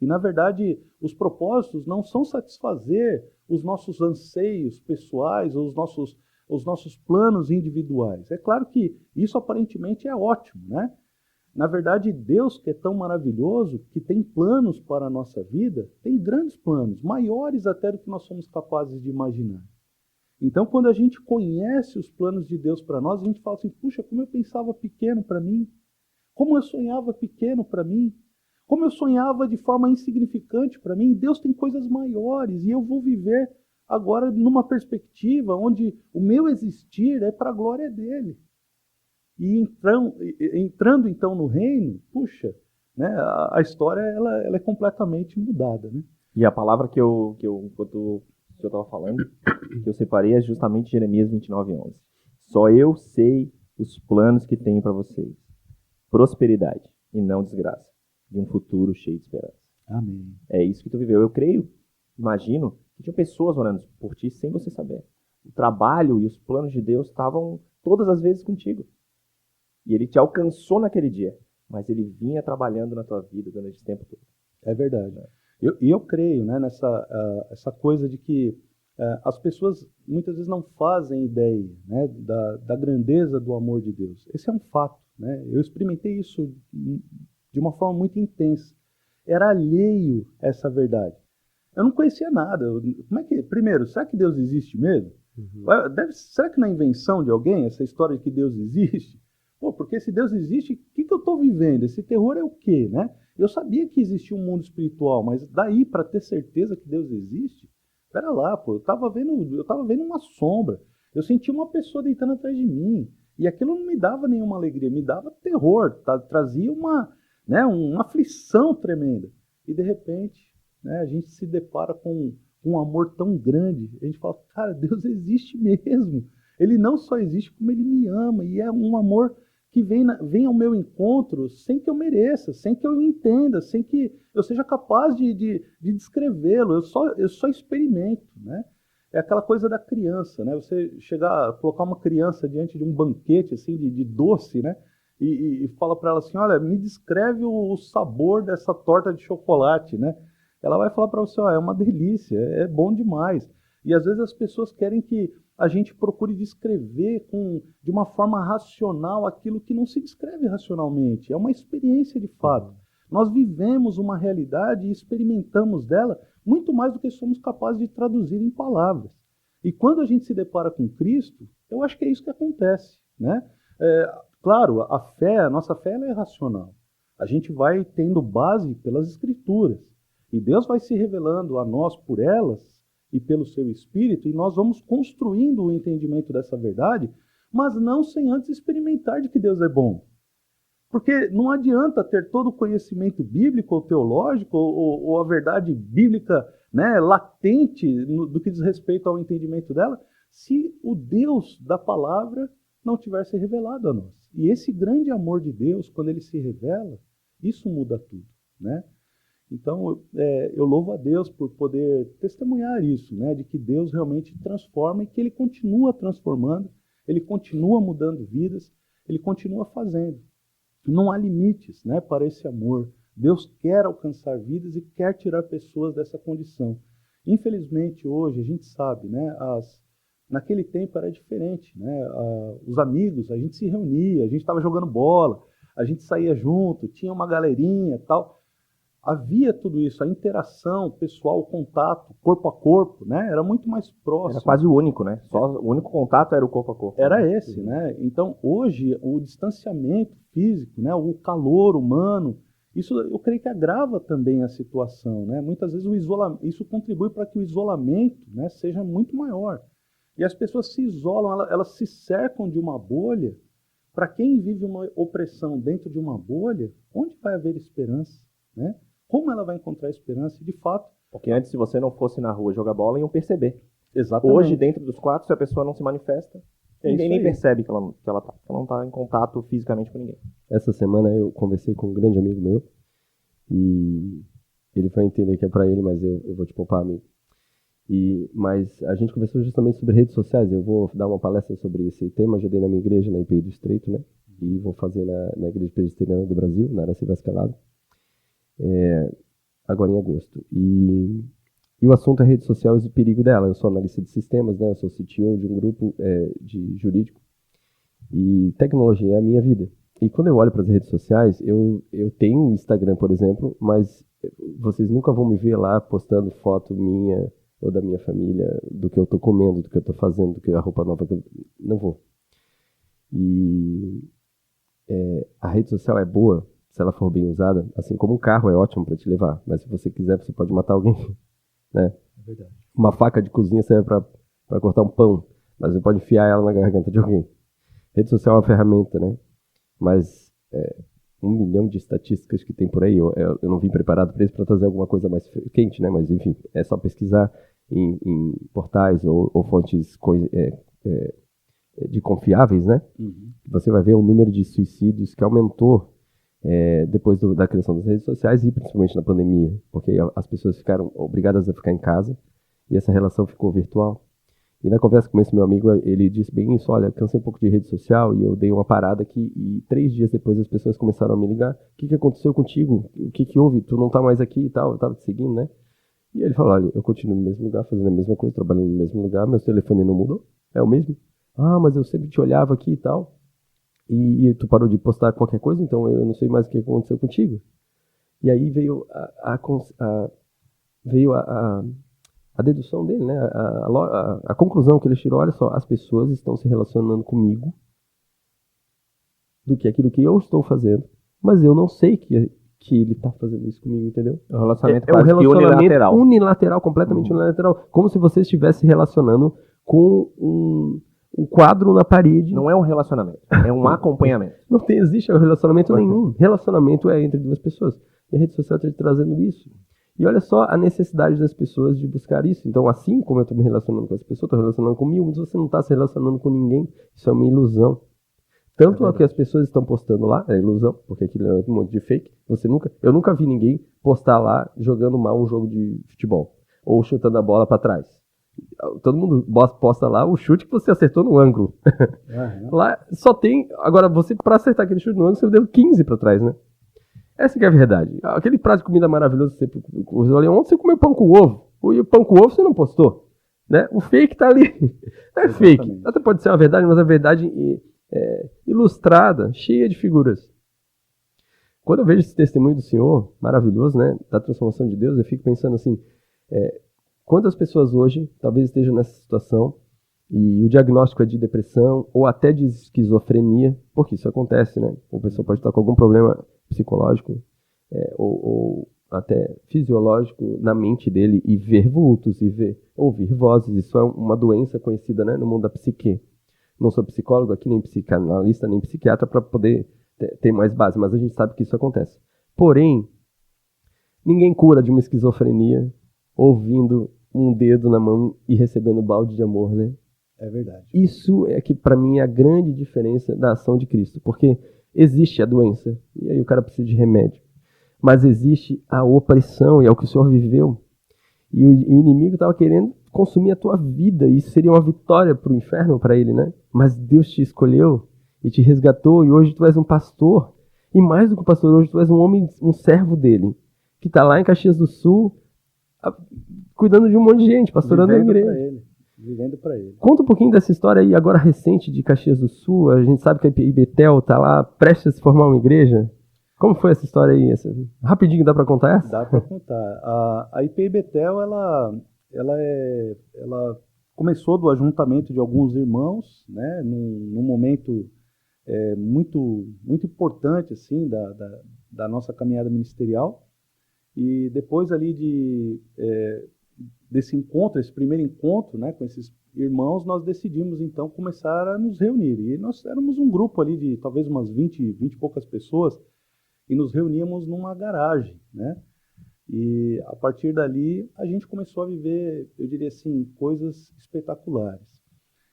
E, na verdade, os propósitos não são satisfazer os nossos anseios pessoais ou os nossos planos individuais. É claro que isso aparentemente é ótimo, né? Na verdade, Deus, que é tão maravilhoso, que tem planos para a nossa vida, tem grandes planos, maiores até do que nós somos capazes de imaginar. Então, quando a gente conhece os planos de Deus para nós, a gente fala assim, puxa, como eu pensava pequeno para mim, como eu sonhava pequeno para mim, como eu sonhava de forma insignificante para mim. Deus tem coisas maiores e eu vou viver agora numa perspectiva onde o meu existir é para a glória dele. E entrando então no reino, puxa, né, a história ela é completamente mudada, né? E a palavra que enquanto o senhor estava falando, que eu separei é justamente Jeremias 29:11. Só eu sei os planos que tenho para vocês. Prosperidade e não desgraça. E um futuro cheio de esperança. Amém. É isso que tu viveu. Eu creio, imagino, que tinha pessoas orando por ti sem você saber. O trabalho e os planos de Deus estavam todas as vezes contigo. E ele te alcançou naquele dia, mas ele vinha trabalhando na tua vida durante esse tempo todo. É verdade. Eu creio, né, essa coisa de que as pessoas muitas vezes não fazem ideia, né, da grandeza do amor de Deus. Esse é um fato, né? Eu experimentei isso de uma forma muito intensa. Era alheio a essa verdade. Eu não conhecia nada. Como é que, primeiro, será que Deus existe mesmo? Será que não é invenção de alguém essa história de que Deus existe? Pô, porque se Deus existe, o que eu estou vivendo? Esse terror é o quê, né? Eu sabia que existia um mundo espiritual, mas daí para ter certeza que Deus existe, pera lá, pô, eu estava vendo uma sombra. Eu sentia uma pessoa deitando atrás de mim, e aquilo não me dava nenhuma alegria, me dava terror, trazia uma aflição tremenda. E de repente, né, a gente se depara com um amor tão grande, a gente fala, cara, Deus existe mesmo. Ele não só existe, como ele me ama, e é um amor que vem ao meu encontro sem que eu mereça, sem que eu entenda, sem que eu seja capaz de descrevê-lo. Eu só experimento, né? É aquela coisa da criança, né? Você colocar uma criança diante de um banquete assim de doce, né? E fala para ela assim, olha, me descreve o sabor dessa torta de chocolate, né? Ela vai falar para você, ó, é uma delícia, é bom demais. E às vezes as pessoas querem que a gente procure descrever de uma forma racional aquilo que não se descreve racionalmente. É uma experiência de fato. Nós vivemos uma realidade e experimentamos dela muito mais do que somos capazes de traduzir em palavras. E quando a gente se depara com Cristo, eu acho que é isso que acontece, né? Claro, a nossa fé ela é racional. A gente vai tendo base pelas Escrituras. E Deus vai se revelando a nós por elas e pelo seu Espírito, e nós vamos construindo o entendimento dessa verdade, mas não sem antes experimentar de que Deus é bom. Porque não adianta ter todo o conhecimento bíblico ou teológico, ou a verdade bíblica, né, latente do que diz respeito ao entendimento dela, se o Deus da palavra não tivesse revelado a nós. E esse grande amor de Deus, quando ele se revela, isso muda tudo, né? Então, eu louvo a Deus por poder testemunhar isso, né, de que Deus realmente transforma e que Ele continua transformando, Ele continua mudando vidas, Ele continua fazendo. Não há limites, né, para esse amor. Deus quer alcançar vidas e quer tirar pessoas dessa condição. Infelizmente, hoje, a gente sabe, né, naquele tempo era diferente, né, os amigos, a gente se reunia, a gente estava jogando bola, a gente saía junto, tinha uma galerinha e tal. Havia tudo isso, a interação pessoal, o contato, corpo a corpo, né? Era muito mais próximo. Era quase o único, né? Só o único contato era o corpo a corpo. Era esse, né? Então, hoje, o distanciamento físico, né? O calor humano, isso eu creio que agrava também a situação, né? Muitas vezes isso contribui para que o isolamento, né, seja muito maior. E as pessoas se isolam, elas se cercam de uma bolha. Para quem vive uma opressão dentro de uma bolha, onde vai haver esperança, né? Como ela vai encontrar esperança? De fato. Porque antes, se você não fosse na rua jogar bola, iam perceber. Exatamente. Hoje, dentro dos quatro, se a pessoa não se manifesta, ninguém nem percebe que ela não está em contato fisicamente com ninguém. Essa semana eu conversei com um grande amigo meu e ele foi entender que é para ele, mas eu vou te poupar, amigo. Mas a gente conversou justamente sobre redes sociais. Eu vou dar uma palestra sobre esse tema. Já dei na minha igreja, na IPI do Estreito, né? E vou fazer na Igreja Presbiteriana do Brasil, na Araci Vascalado. Agora em agosto. E o assunto é rede social e o perigo dela. Eu sou analista de sistemas, né? Eu sou CTO de um grupo de jurídico. E tecnologia é a minha vida. E quando eu olho para as redes sociais, eu tenho um Instagram, por exemplo, mas vocês nunca vão me ver lá postando foto minha ou da minha família, do que eu estou comendo, do que eu estou fazendo, do que a roupa nova que eu... Não vou. E a rede social é boa se ela for bem usada, assim como um carro é ótimo para te levar, mas se você quiser, você pode matar alguém, né? É verdade. Uma faca de cozinha serve para cortar um pão, mas você pode enfiar ela na garganta de alguém. Rede social é uma ferramenta, né? Mas 1 milhão de estatísticas que tem por aí, eu não vim preparado para isso, para trazer alguma coisa mais quente, né? Mas enfim, é só pesquisar em portais ou fontes de confiáveis, né? Uhum. Você vai ver o número de suicídios que aumentou depois da criação das redes sociais e principalmente na pandemia, porque as pessoas ficaram obrigadas a ficar em casa e essa relação ficou virtual. E na conversa com esse meu amigo, ele disse bem isso: olha, cansei um pouco de rede social e eu dei uma parada aqui, e 3 dias depois as pessoas começaram a me ligar: o que aconteceu contigo? O que houve? Tu não tá mais aqui e tal, eu tava te seguindo, né? E ele falou: olha, eu continuo no mesmo lugar, fazendo a mesma coisa, trabalhando no mesmo lugar, meu telefone não mudou, é o mesmo. Ah, mas eu sempre te olhava aqui e tal, e tu parou de postar qualquer coisa, então eu não sei mais o que aconteceu contigo. E aí veio a dedução dele, né? A conclusão que ele tirou: olha só, as pessoas estão se relacionando comigo do que aquilo que eu estou fazendo, mas eu não sei que ele está fazendo isso comigo, entendeu? É um relacionamento um quase que relacionamento unilateral, completamente unilateral, como se você estivesse relacionando com um quadro na parede. Não é um relacionamento, é um acompanhamento. Não existe relacionamento nenhum. Relacionamento é entre 2 pessoas. E a rede social está te trazendo isso. E olha só a necessidade das pessoas de buscar isso. Então, assim como eu estou me relacionando com as pessoas, estou relacionando comigo, mas você não está se relacionando com ninguém. Isso é uma ilusão. Tanto o que as pessoas estão postando lá é ilusão, porque aquilo é um monte de fake. Eu nunca vi ninguém postar lá jogando mal um jogo de futebol ou chutando a bola para trás. Todo mundo posta lá o chute que você acertou no ângulo. Lá só tem... Agora, você, para acertar aquele chute no ângulo, você deu 15 para trás, né? Essa que é a verdade. Aquele prato de comida maravilhoso que você usou ali ontem, você comeu pão com ovo. E o pão com ovo você não postou. Né? O fake tá ali. Não é fake. Até pode ser uma verdade, mas a verdade ilustrada, cheia de figuras. Quando eu vejo esse testemunho do Senhor, maravilhoso, né? Da transformação de Deus, eu fico pensando assim... quantas pessoas hoje talvez estejam nessa situação e o diagnóstico é de depressão ou até de esquizofrenia, porque isso acontece, né? A pessoa pode estar com algum problema psicológico ou até fisiológico na mente dele e ver vultos e ouvir vozes. Isso é uma doença conhecida, né, no mundo da psique. Não sou psicólogo aqui, nem psicanalista, nem psiquiatra para poder ter mais base, mas a gente sabe que isso acontece. Porém, ninguém cura de uma esquizofrenia ouvindo um dedo na mão e recebendo balde de amor, né? É verdade. Isso é que, para mim, é a grande diferença da ação de Cristo. Porque existe a doença, e aí o cara precisa de remédio. Mas existe a opressão, e é o que o Senhor viveu. E o inimigo estava querendo consumir a tua vida, e isso seria uma vitória para o inferno, para ele, né? Mas Deus te escolheu e te resgatou, e hoje tu és um pastor. E mais do que um pastor, hoje tu és um homem, um servo dele, que está lá em Caxias do Sul, cuidando de um monte de gente, pastorando a igreja. Vivendo para ele. Conta um pouquinho dessa história aí, agora recente, de Caxias do Sul. A gente sabe que a IPI Betel está lá, prestes a se formar uma igreja. Como foi essa história aí? Rapidinho, dá para contar essa? Dá para contar. A IPI Betel, ela começou do ajuntamento de alguns irmãos, né, num momento muito, muito importante assim, da nossa caminhada ministerial. E depois ali desse encontro, esse primeiro encontro, né, com esses irmãos, nós decidimos então começar a nos reunir. E nós éramos um grupo ali de talvez umas 20 e poucas pessoas, e nos reuníamos numa garagem, né? E a partir dali a gente começou a viver, eu diria assim, coisas espetaculares.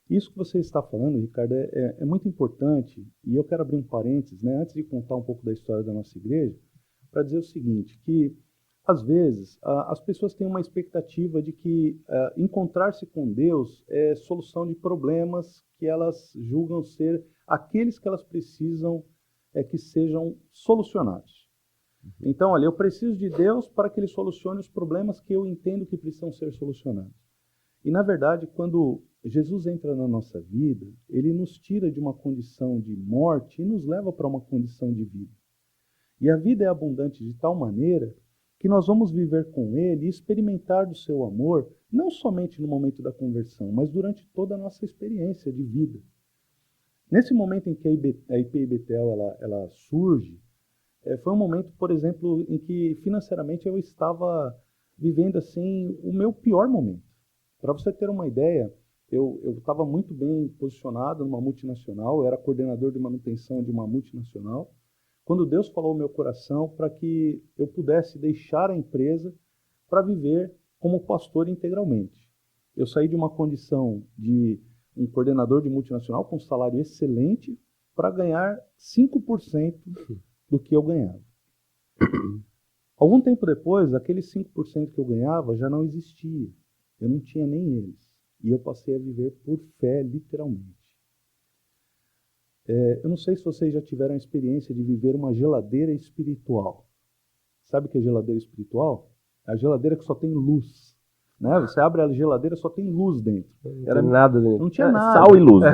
Isso que você está falando, Ricardo, é muito importante, e eu quero abrir um parênteses, né, antes de contar um pouco da história da nossa igreja, para dizer o seguinte, que às vezes as pessoas têm uma expectativa de que encontrar-se com Deus é solução de problemas que elas julgam ser aqueles que elas precisam que sejam solucionados. Então, olha, eu preciso de Deus para que Ele solucione os problemas que eu entendo que precisam ser solucionados. E, na verdade, quando Jesus entra na nossa vida, Ele nos tira de uma condição de morte e nos leva para uma condição de vida. E a vida é abundante de tal maneira que nós vamos viver com Ele e experimentar do seu amor, não somente no momento da conversão, mas durante toda a nossa experiência de vida. Nesse momento em que a IPI Betel ela surge, foi um momento, por exemplo, em que financeiramente eu estava vivendo assim o meu pior momento. Para você ter uma ideia, eu estava muito bem posicionado numa multinacional, eu era coordenador de manutenção de uma multinacional, quando Deus falou ao meu coração para que eu pudesse deixar a empresa para viver como pastor integralmente. Eu saí de uma condição de um coordenador de multinacional com um salário excelente para ganhar 5% do que eu ganhava. Algum tempo depois, aqueles 5% que eu ganhava já não existia. Eu não tinha nem eles. E eu passei a viver por fé, literalmente. Eu não sei se vocês já tiveram a experiência de viver uma geladeira espiritual. Sabe o que é geladeira espiritual? É a geladeira que só tem luz. Né? Você abre a geladeira, só tem luz dentro. Não tinha nada dentro. Não tinha nada. Sal e luz, né?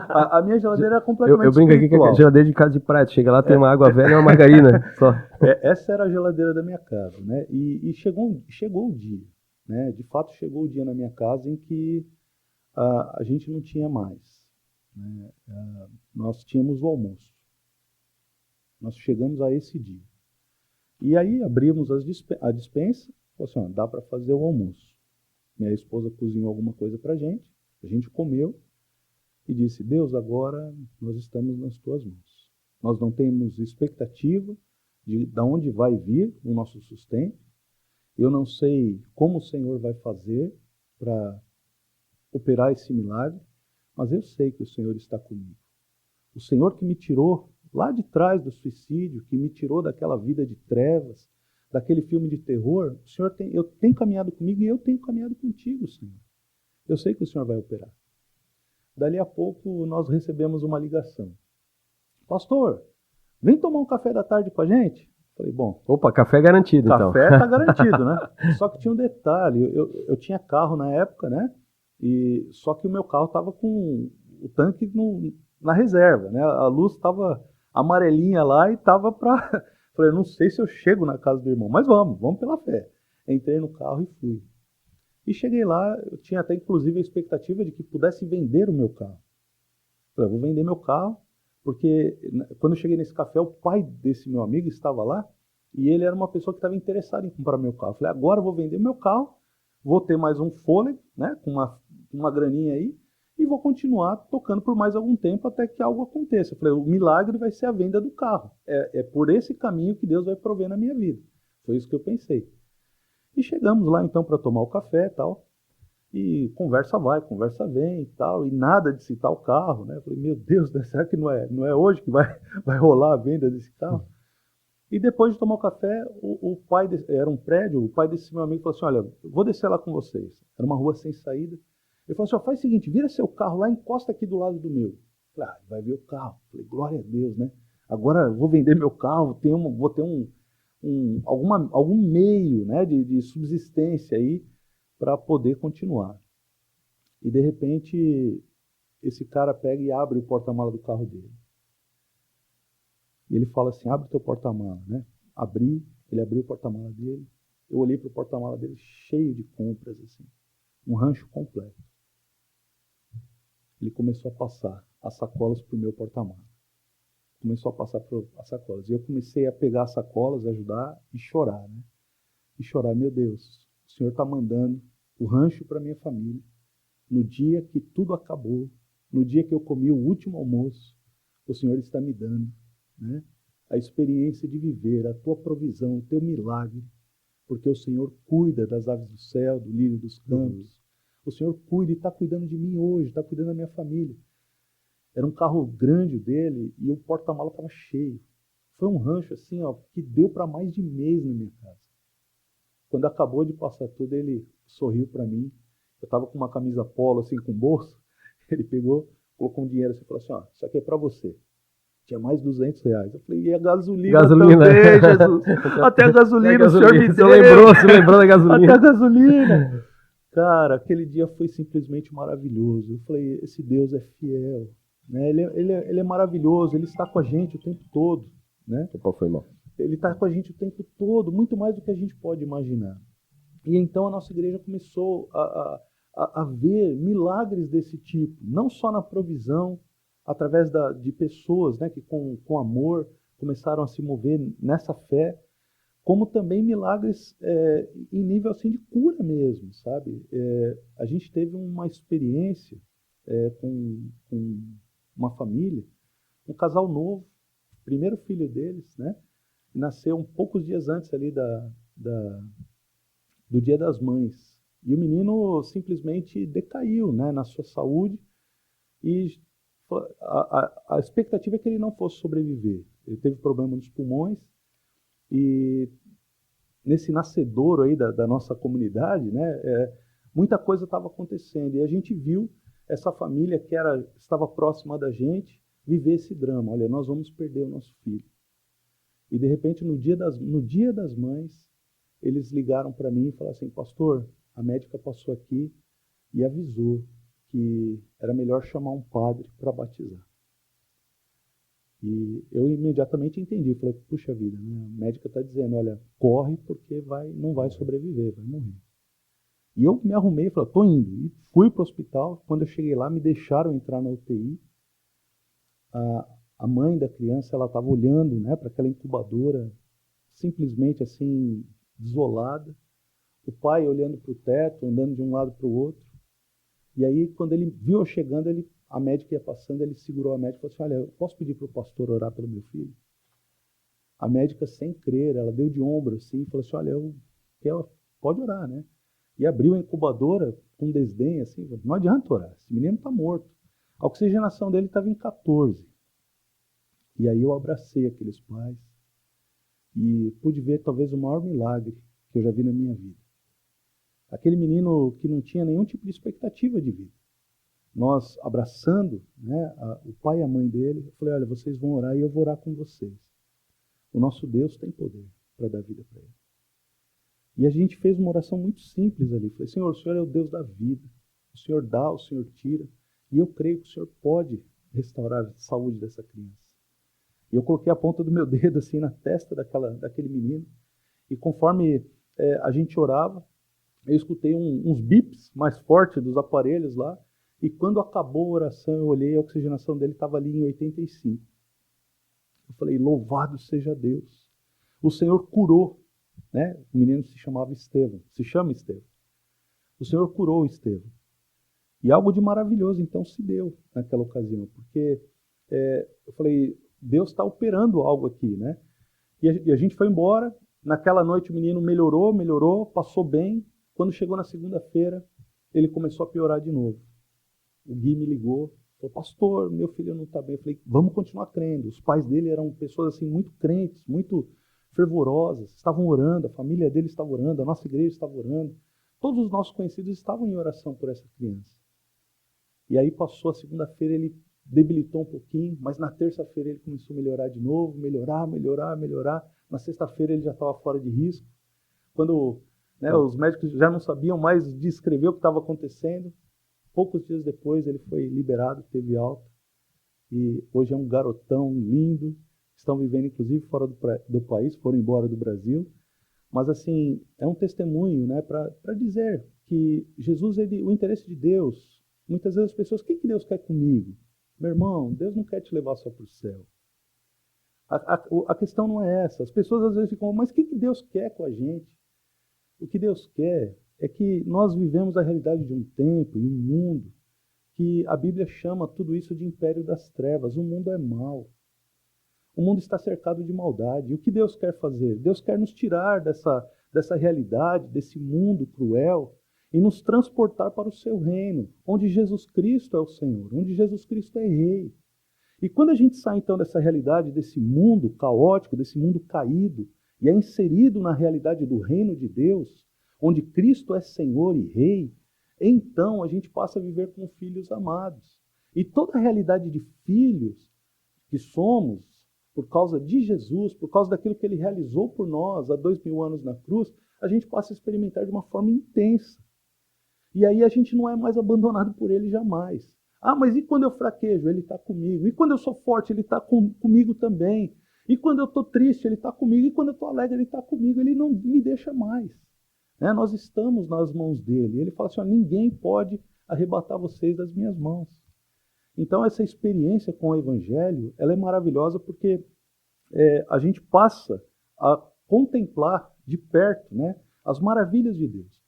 A minha geladeira era completamente Eu brinco aqui que é geladeira de casa de prato. Chega lá, tem uma água velha e uma margarina só. Essa era a geladeira da minha casa. Né? E chegou o dia. Né? De fato, chegou o dia na minha casa em que a gente não tinha mais. Né? Nós tínhamos o almoço. Nós chegamos a esse dia. E aí abrimos a despensa, falou assim, ó, dá para fazer o almoço. Minha esposa cozinhou alguma coisa para a gente comeu e disse, Deus, agora nós estamos nas tuas mãos. Nós não temos expectativa de onde vai vir o nosso sustento. Eu não sei como o Senhor vai fazer para operar esse milagre, mas eu sei que o Senhor está comigo. O Senhor que me tirou lá de trás do suicídio, que me tirou daquela vida de trevas, daquele filme de terror, o Senhor tem caminhado comigo e eu tenho caminhado contigo, Senhor. Eu sei que o Senhor vai operar. Dali a pouco nós recebemos uma ligação. Pastor, vem tomar um café da tarde com a gente? Falei, bom... Opa, café garantido, então. Café está garantido, né? Só que tinha um detalhe, eu tinha carro na época, né? Só que o meu carro estava com o tanque na reserva, né? A luz estava amarelinha lá e estava para... Falei, não sei se eu chego na casa do irmão, mas vamos pela fé. Entrei no carro e fui. E cheguei lá, eu tinha até inclusive a expectativa de que pudesse vender o meu carro. Falei, vou vender meu carro, porque quando eu cheguei nesse café, o pai desse meu amigo estava lá e ele era uma pessoa que estava interessada em comprar meu carro. Falei, agora eu vou vender meu carro, vou ter mais um fôlego, né, com uma graninha aí, e vou continuar tocando por mais algum tempo até que algo aconteça. Eu falei, o milagre vai ser a venda do carro. É por esse caminho que Deus vai prover na minha vida. Foi isso que eu pensei. E chegamos lá então para tomar o café e tal. E conversa vai, conversa vem e tal. E nada de citar o carro. Né? Eu falei, meu Deus, será que não é hoje que vai rolar a venda desse carro? E depois de tomar o café, o pai, era um prédio, o pai desse meu amigo falou assim, olha, eu vou descer lá com vocês. Era uma rua sem saída. Ele falou assim, ó, faz o seguinte, vira seu carro lá e encosta aqui do lado do meu. Eu falei, vai ver o carro. Eu falei, glória a Deus, né? Agora eu vou vender meu carro, vou ter algum meio, né, de subsistência aí para poder continuar. E de repente, esse cara pega e abre o porta-mala do carro dele. E ele fala assim, abre o teu porta-mala, né? Ele abriu o porta-mala dele. Eu olhei para o porta-mala dele cheio de compras, assim. Um rancho completo. Ele começou a passar as sacolas para o meu porta-mala. Começou a passar as sacolas. E eu comecei a pegar as sacolas, ajudar e chorar, né? E chorar, meu Deus, o Senhor está mandando o rancho para minha família. No dia que tudo acabou, no dia que eu comi o último almoço, o Senhor está me dando, né, a experiência de viver, a tua provisão, o teu milagre, porque o Senhor cuida das aves do céu, do lírio dos campos. O Senhor cuida e está cuidando de mim hoje, está cuidando da minha família. Era um carro grande dele e o porta-mala estava cheio. Foi um rancho assim, ó, que deu para mais de mês na minha casa. Quando acabou de passar tudo, ele sorriu para mim. Eu estava com uma camisa polo assim com bolso. Ele pegou, colocou um dinheiro assim e falou assim, ó, isso aqui é para você. Tinha mais R$200. Eu falei, e a gasolina também, Jesus? Até a gasolina, o Senhor me deu. Você lembrou da gasolina. Até a gasolina. Cara, aquele dia foi simplesmente maravilhoso. Eu falei, esse Deus é fiel. Né? Ele é maravilhoso, ele está com a gente o tempo todo. Né? Opa, foi mal. Ele está com a gente o tempo todo, muito mais do que a gente pode imaginar. E então a nossa igreja começou a ver milagres desse tipo, não só na provisão, através de pessoas, né, que com amor começaram a se mover nessa fé, como também milagres em nível assim, de cura mesmo, sabe? A gente teve uma experiência com uma família, um casal novo, primeiro filho deles, né? Nasceu poucos dias antes ali do Dia das Mães. E o menino simplesmente decaiu, né, na sua saúde e a expectativa é que ele não fosse sobreviver. Ele teve problema nos pulmões e nesse nascedouro aí da nossa comunidade, né, muita coisa estava acontecendo. E a gente viu essa família que estava próxima da gente viver esse drama. Olha, nós vamos perder o nosso filho. E de repente, no dia das mães, eles ligaram para mim e falaram assim: pastor, a médica passou aqui e avisou que era melhor chamar um padre para batizar. E eu imediatamente entendi, falei: puxa vida, né? A médica está dizendo, olha, corre porque não vai sobreviver, vai morrer. E eu me arrumei e falei: estou indo. E fui para o hospital. Quando eu cheguei lá, me deixaram entrar na UTI. A mãe da criança, ela estava olhando, né, para aquela incubadora, simplesmente assim, desolada. O pai olhando para o teto, andando de um lado para o outro. E aí, quando ele viu eu chegando, a médica ia passando, ele segurou a médica e falou assim: olha, eu posso pedir para o pastor orar pelo meu filho? A médica, sem crer, ela deu de ombro assim e falou assim: olha, pode orar, né? E abriu a incubadora com desdém, assim: não adianta orar, esse menino está morto. A oxigenação dele estava em 14. E aí eu abracei aqueles pais e pude ver talvez o maior milagre que eu já vi na minha vida. Aquele menino que não tinha nenhum tipo de expectativa de vida. Nós abraçando, né, o pai e a mãe dele, eu falei: olha, vocês vão orar e eu vou orar com vocês. O nosso Deus tem poder para dar vida para ele. E a gente fez uma oração muito simples ali. Falei: Senhor, o Senhor é o Deus da vida. O Senhor dá, o Senhor tira. E eu creio que o Senhor pode restaurar a saúde dessa criança. E eu coloquei a ponta do meu dedo assim na testa daquele menino. E conforme a gente orava, eu escutei uns bips mais fortes dos aparelhos lá. E quando acabou a oração, eu olhei, a oxigenação dele estava ali em 85. Eu falei: louvado seja Deus. O Senhor curou, né? O menino se chama Estevão. O Senhor curou o Estevão. E algo de maravilhoso, então, se deu naquela ocasião. Porque eu falei: Deus está operando algo aqui, né? E a gente foi embora. Naquela noite o menino melhorou, passou bem. Quando chegou na segunda-feira, ele começou a piorar de novo. O Gui me ligou, falou: pastor, meu filho não está bem. Eu falei: vamos continuar crendo. Os pais dele eram pessoas assim muito crentes, muito fervorosas, estavam orando, a família dele estava orando, a nossa igreja estava orando. Todos os nossos conhecidos estavam em oração por essa criança. E aí passou a segunda-feira, ele debilitou um pouquinho, mas na terça-feira ele começou a melhorar de novo, melhorar. Na sexta-feira ele já estava fora de risco. Quando os médicos já não sabiam mais descrever o que estava acontecendo, poucos dias depois ele foi liberado, teve alta. E hoje é um garotão lindo. Estão vivendo inclusive fora do país, foram embora do Brasil. Mas assim, é um testemunho, né, para dizer que Jesus, o interesse de Deus, muitas vezes as pessoas: o que Deus quer comigo? Meu irmão, Deus não quer te levar só para o céu. A questão não é essa. As pessoas às vezes ficam: mas o que Deus quer com a gente? O que Deus quer é que nós vivemos a realidade de um tempo e um mundo que a Bíblia chama tudo isso de império das trevas. O mundo é mau. O mundo está cercado de maldade. E o que Deus quer fazer? Deus quer nos tirar dessa realidade, desse mundo cruel, e nos transportar para o seu reino, onde Jesus Cristo é o Senhor, onde Jesus Cristo é Rei. E quando a gente sai então dessa realidade, desse mundo caótico, desse mundo caído, e é inserido na realidade do reino de Deus, onde Cristo é Senhor e Rei, então a gente passa a viver como filhos amados. E toda a realidade de filhos que somos, por causa de Jesus, por causa daquilo que Ele realizou por nós há 2000 anos na cruz, a gente passa a experimentar de uma forma intensa. E aí a gente não é mais abandonado por Ele jamais. Ah, mas e quando eu fraquejo? Ele está comigo. E quando eu sou forte? Ele está comigo também. E quando eu estou triste? Ele está comigo. E quando eu estou alegre? Ele está comigo. Ele não me deixa mais. Né? Nós estamos nas mãos dele. Ele fala assim: ninguém pode arrebatar vocês das minhas mãos. Então essa experiência com o Evangelho, ela é maravilhosa porque a gente passa a contemplar de perto, né, as maravilhas de Deus.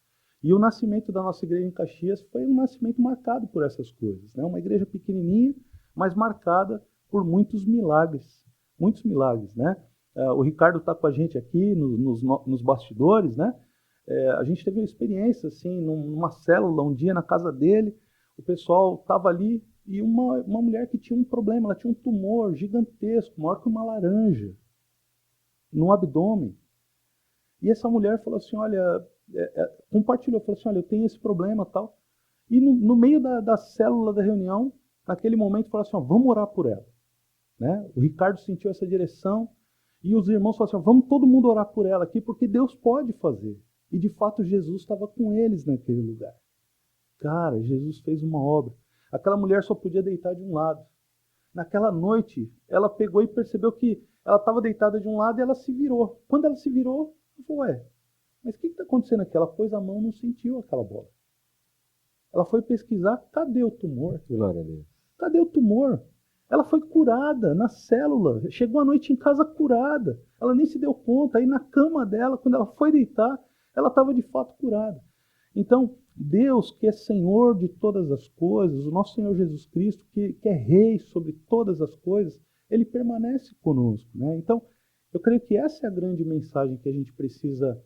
E o nascimento da nossa igreja em Caxias foi um nascimento marcado por essas coisas. Né? Uma igreja pequenininha, mas marcada por muitos milagres. Muitos milagres. Né? O Ricardo está com a gente aqui nos bastidores. Né? A gente teve uma experiência assim, numa célula um dia na casa dele. O pessoal estava ali e uma mulher que tinha um problema, ela tinha um tumor gigantesco, maior que uma laranja, no abdômen. E essa mulher falou assim, olha, compartilhou, falou assim, olha, eu tenho esse problema e tal. E no meio da célula da reunião, naquele momento, falou assim, ó, vamos orar por ela. Né? O Ricardo sentiu essa direção e os irmãos falaram assim, ó, vamos todo mundo orar por ela aqui, porque Deus pode fazer. E de fato Jesus estava com eles naquele lugar. Cara, Jesus fez uma obra. Aquela mulher só podia deitar de um lado. Naquela noite, ela pegou e percebeu que ela estava deitada de um lado e ela se virou. Quando ela se virou, ela falou, ué, mas o que está acontecendo aqui? Ela pôs a mão e não sentiu aquela bola. Ela foi pesquisar, cadê o tumor? Glória a Deus. Cadê o tumor? Ela foi curada na célula. Chegou à noite em casa curada. Ela nem se deu conta. Aí na cama dela, quando ela foi deitar, ela estava de fato curada. Então, Deus, que é Senhor de todas as coisas, o nosso Senhor Jesus Cristo, que é Rei sobre todas as coisas, Ele permanece conosco. Né? Então, eu creio que essa é a grande mensagem que a gente precisa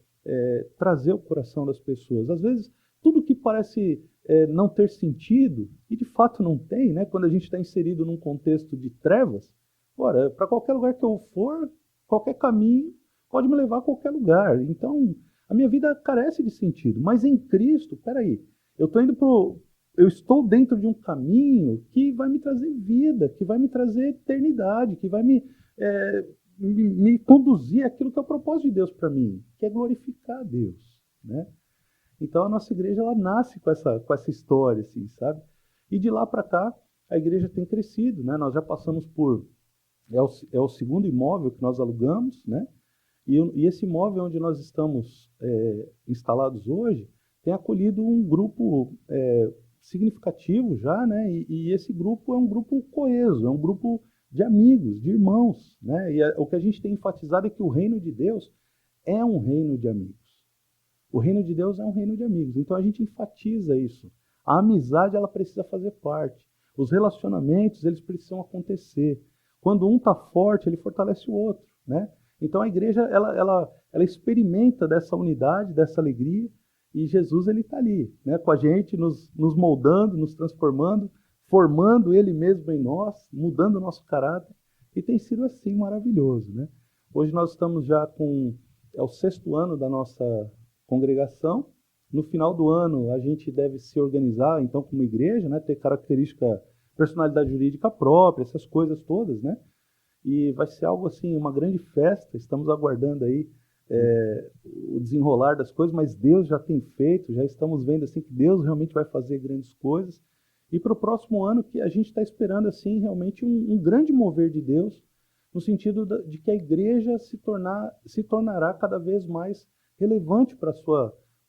trazer ao coração das pessoas. Às vezes, tudo que parece não ter sentido, e de fato não tem, né? Quando a gente está inserido num contexto de trevas, ora, para qualquer lugar que eu for, qualquer caminho pode me levar a qualquer lugar. Então, a minha vida carece de sentido. Mas em Cristo, peraí, eu estou dentro de um caminho que vai me trazer vida, que vai me trazer eternidade, que vai me conduzir àquilo que é o propósito de Deus para mim, que é glorificar a Deus, né? Então a nossa igreja ela nasce com essa história, assim, sabe? E de lá para cá a igreja tem crescido, né? Nós já passamos por é o segundo imóvel que nós alugamos, né? E esse imóvel onde nós estamos instalados hoje tem acolhido um grupo significativo já, né? E esse grupo é um grupo coeso, é um grupo de amigos, de irmãos, né? E o que a gente tem enfatizado é que o reino de Deus é um reino de amigos. O reino de Deus é um reino de amigos. Então a gente enfatiza isso. A amizade ela precisa fazer parte. Os relacionamentos eles precisam acontecer. Quando um está forte, ele fortalece o outro, né? Então a igreja ela experimenta dessa unidade, dessa alegria, e Jesus ele está ali, né? Com a gente, nos moldando, nos transformando, formando Ele mesmo em nós, mudando o nosso caráter. E tem sido assim maravilhoso, né? Hoje nós estamos já é o 6º ano da nossa congregação. No final do ano, a gente deve se organizar, então, como igreja, né, ter característica, personalidade jurídica própria, essas coisas todas, né? E vai ser algo assim, uma grande festa. Estamos aguardando aí o desenrolar das coisas, mas Deus já tem feito, já estamos vendo assim que Deus realmente vai fazer grandes coisas. E para o próximo ano, que a gente está esperando assim realmente um grande mover de Deus, no sentido de que a igreja se tornará cada vez mais relevante para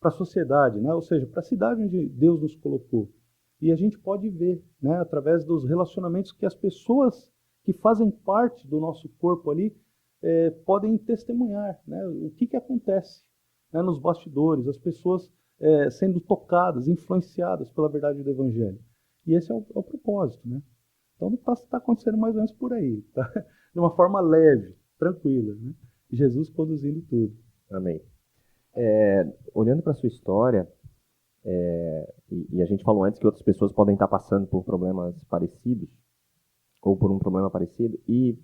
a sociedade, né? Ou seja, para a cidade onde Deus nos colocou. E a gente pode ver, né, através dos relacionamentos que as pessoas que fazem parte do nosso corpo ali podem testemunhar, né, o que acontece, né, nos bastidores, as pessoas sendo tocadas, influenciadas pela verdade do Evangelho. E esse é o propósito, né? Então está acontecendo mais ou menos por aí, tá? De uma forma leve, tranquila, né? Jesus conduzindo tudo. Amém. Olhando para a sua história, e a gente falou antes que outras pessoas podem estar passando por problemas parecidos, ou por um problema parecido, e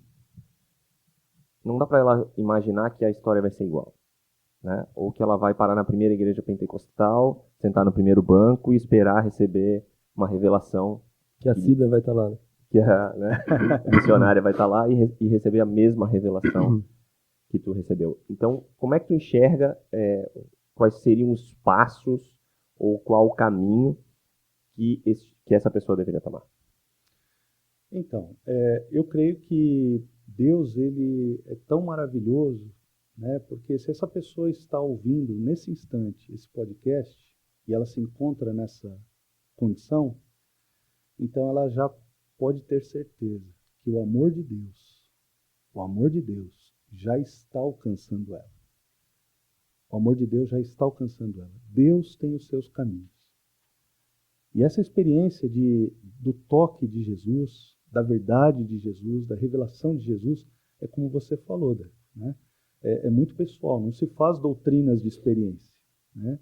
não dá para ela imaginar que a história vai ser igual, né? Ou que ela vai parar na primeira igreja pentecostal, sentar no primeiro banco e esperar receber uma revelação. Que a Cida vai estar lá, né? Que a missionária vai estar lá e receber a mesma revelação que tu recebeu. Então, como é que tu enxerga quais seriam os passos ou qual o caminho que essa pessoa deveria tomar? Então, eu creio que Deus ele é tão maravilhoso, né? Porque se essa pessoa está ouvindo nesse instante esse podcast e ela se encontra nessa condição, então ela já pode ter certeza que o amor de Deus já está alcançando ela. O amor de Deus já está alcançando ela. Deus tem os seus caminhos. E essa experiência do toque de Jesus, da verdade de Jesus, da revelação de Jesus, é como você falou, né? É muito pessoal, não se faz doutrinas de experiência, né?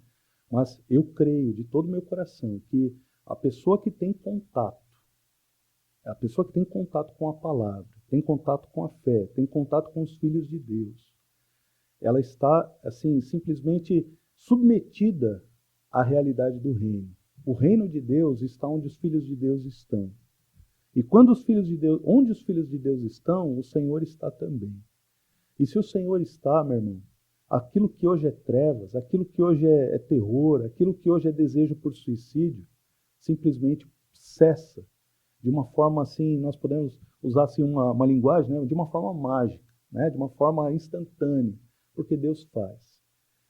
Mas eu creio de todo o meu coração que a pessoa que tem contato É a pessoa que tem contato com a palavra, tem contato com a fé, tem contato com os filhos de Deus. Ela está, assim, simplesmente submetida à realidade do reino. O reino de Deus está onde os filhos de Deus estão. E quando os filhos de Deus, onde os filhos de Deus estão, o Senhor está também. E se o Senhor está, meu irmão, aquilo que hoje é trevas, aquilo que hoje é terror, aquilo que hoje é desejo por suicídio, simplesmente cessa. De uma forma assim, nós podemos usar assim uma linguagem, né, de uma forma mágica, né, de uma forma instantânea, porque Deus faz.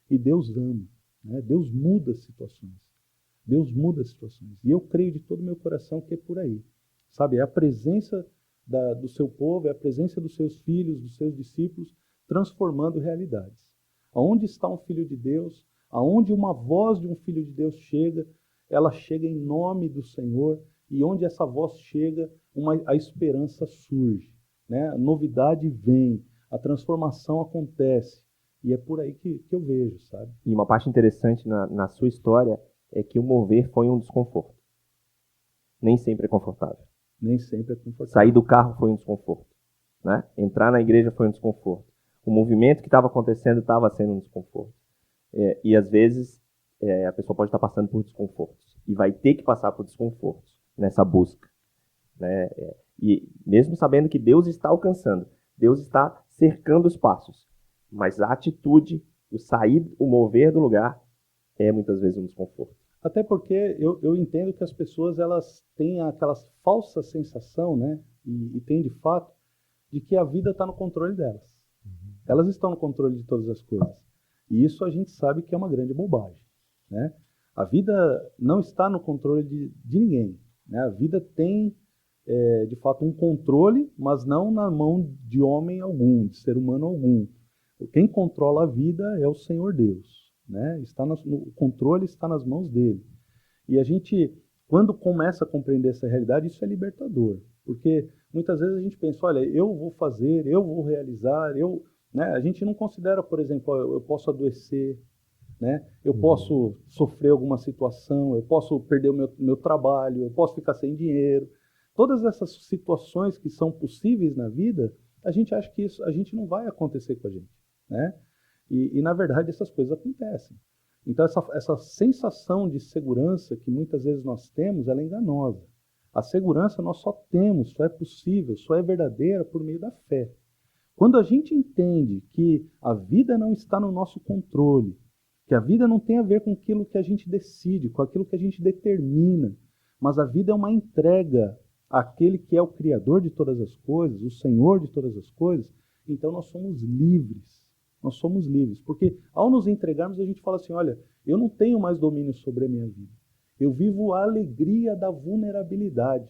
E Deus ama, né? Deus muda situações. Deus muda situações. E eu creio de todo o meu coração que é por aí. Sabe, é a presença do seu povo, é a presença dos seus filhos, dos seus discípulos, transformando realidades. Aonde está um filho de Deus, aonde uma voz de um filho de Deus chega, ela chega em nome do Senhor, e onde essa voz chega, a esperança surge, né? A novidade vem, a transformação acontece, e é por aí que eu vejo, sabe? E uma parte interessante na sua história é que o mover foi um desconforto. Nem sempre é confortável. Nem sempre é confortável. Sair do carro foi um desconforto, né? Entrar na igreja foi um desconforto. O movimento que estava acontecendo estava sendo um desconforto. E às vezes a pessoa pode estar passando por desconfortos e vai ter que passar por desconfortos nessa busca, né? E mesmo sabendo que Deus está alcançando, Deus está cercando os passos, mas a atitude, o sair, o mover do lugar é muitas vezes um desconforto. Até porque eu entendo que as pessoas elas têm aquela falsa sensação, né? E tem de fato, de que a vida está no controle delas. Elas estão no controle de todas as coisas. E isso a gente sabe que é uma grande bobagem, né? A vida não está no controle de ninguém, né? A vida tem, de fato, um controle, mas não na mão de homem algum, de ser humano algum. Quem controla a vida é o Senhor Deus, né? O controle está nas mãos dele. E a gente, quando começa a compreender essa realidade, isso é libertador. Porque muitas vezes a gente pensa, olha, eu vou fazer, eu vou realizar, né? A gente não considera, por exemplo, eu posso adoecer, né? Eu posso sofrer alguma situação, eu posso perder o meu trabalho, eu posso ficar sem dinheiro. Todas essas situações que são possíveis na vida, a gente acha que isso a gente não vai acontecer com a gente, né? E na verdade essas coisas acontecem. Então essa sensação de segurança que muitas vezes nós temos, ela é enganosa. A segurança nós só temos, só é possível, só é verdadeira por meio da fé. Quando a gente entende que a vida não está no nosso controle, que a vida não tem a ver com aquilo que a gente decide, com aquilo que a gente determina, mas a vida é uma entrega àquele que é o Criador de todas as coisas, o Senhor de todas as coisas, então nós somos livres. Nós somos livres, porque ao nos entregarmos a gente fala assim, olha, eu não tenho mais domínio sobre a minha vida. Eu vivo a alegria da vulnerabilidade.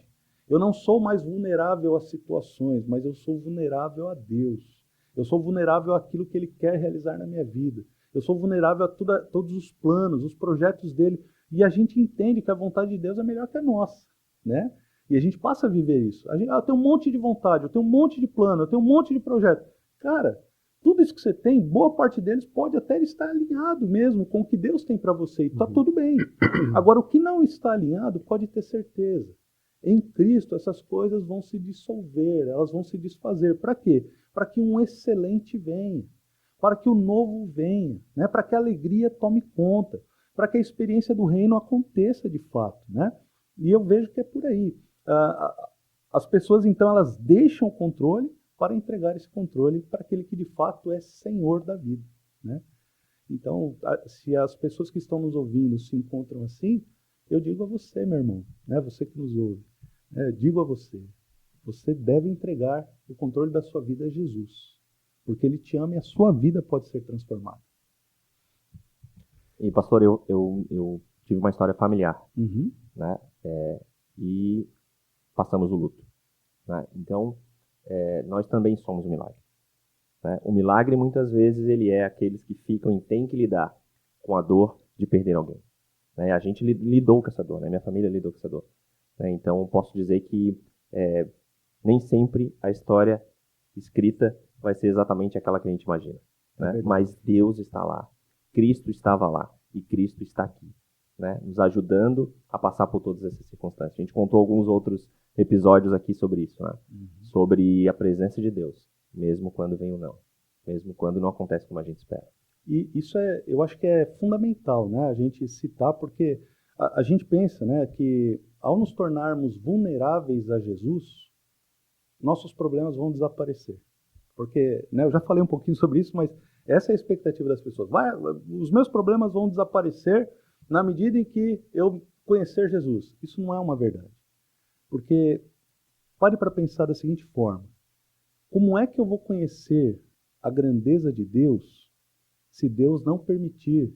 Eu não sou mais vulnerável a situações, mas eu sou vulnerável a Deus. Eu sou vulnerável àquilo que Ele quer realizar na minha vida. Eu sou vulnerável a todos os planos, os projetos dele. E a gente entende que a vontade de Deus é melhor que a nossa, né? E a gente passa a viver isso. Eu tenho um monte de vontade, eu tenho um monte de plano, eu tenho um monte de projeto. Cara, tudo isso que você tem, boa parte deles pode até estar alinhado mesmo com o que Deus tem para você. E está tudo bem. Agora, o que não está alinhado, pode ter certeza. Em Cristo, essas coisas vão se dissolver, elas vão se desfazer. Para quê? Para que um excelente venha. Para que o novo venha. Né? Para que a alegria tome conta. Para que a experiência do reino aconteça de fato. Né? E eu vejo que é por aí. As pessoas, então, elas deixam o controle para entregar esse controle para aquele que de fato é Senhor da vida, né? Então, se as pessoas que estão nos ouvindo se encontram assim, eu digo a você, meu irmão, né? Você que nos ouve, né? Digo a você, você deve entregar o controle da sua vida a Jesus, porque Ele te ama e a sua vida pode ser transformada. E pastor, eu tive uma história familiar, né? E passamos o luto, né? Então, nós também somos um milagre, né? O milagre, muitas vezes, ele é aqueles que ficam e têm que lidar com a dor de perder alguém, né? A gente lidou com essa dor, né? Minha família lidou com essa dor, né? Então, posso dizer que nem sempre a história escrita vai ser exatamente aquela que a gente imagina, né? Mas Deus está lá, Cristo estava lá e Cristo está aqui, né? Nos ajudando a passar por todas essas circunstâncias. A gente contou alguns outros episódios aqui sobre isso, né? Sobre a presença de Deus, mesmo quando vem o não, mesmo quando não acontece como a gente espera. E isso eu acho que é fundamental, né, a gente citar, porque a gente pensa, né, que ao nos tornarmos vulneráveis a Jesus, nossos problemas vão desaparecer. Porque, né, eu já falei um pouquinho sobre isso, mas essa é a expectativa das pessoas. Os meus problemas vão desaparecer na medida em que eu conhecer Jesus. Isso não é uma verdade. Porque, pare para pensar da seguinte forma: como é que eu vou conhecer a grandeza de Deus se Deus não permitir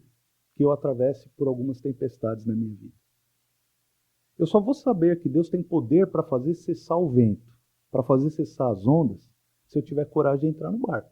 que eu atravesse por algumas tempestades na minha vida? Eu só vou saber que Deus tem poder para fazer cessar o vento, para fazer cessar as ondas, se eu tiver coragem de entrar no barco.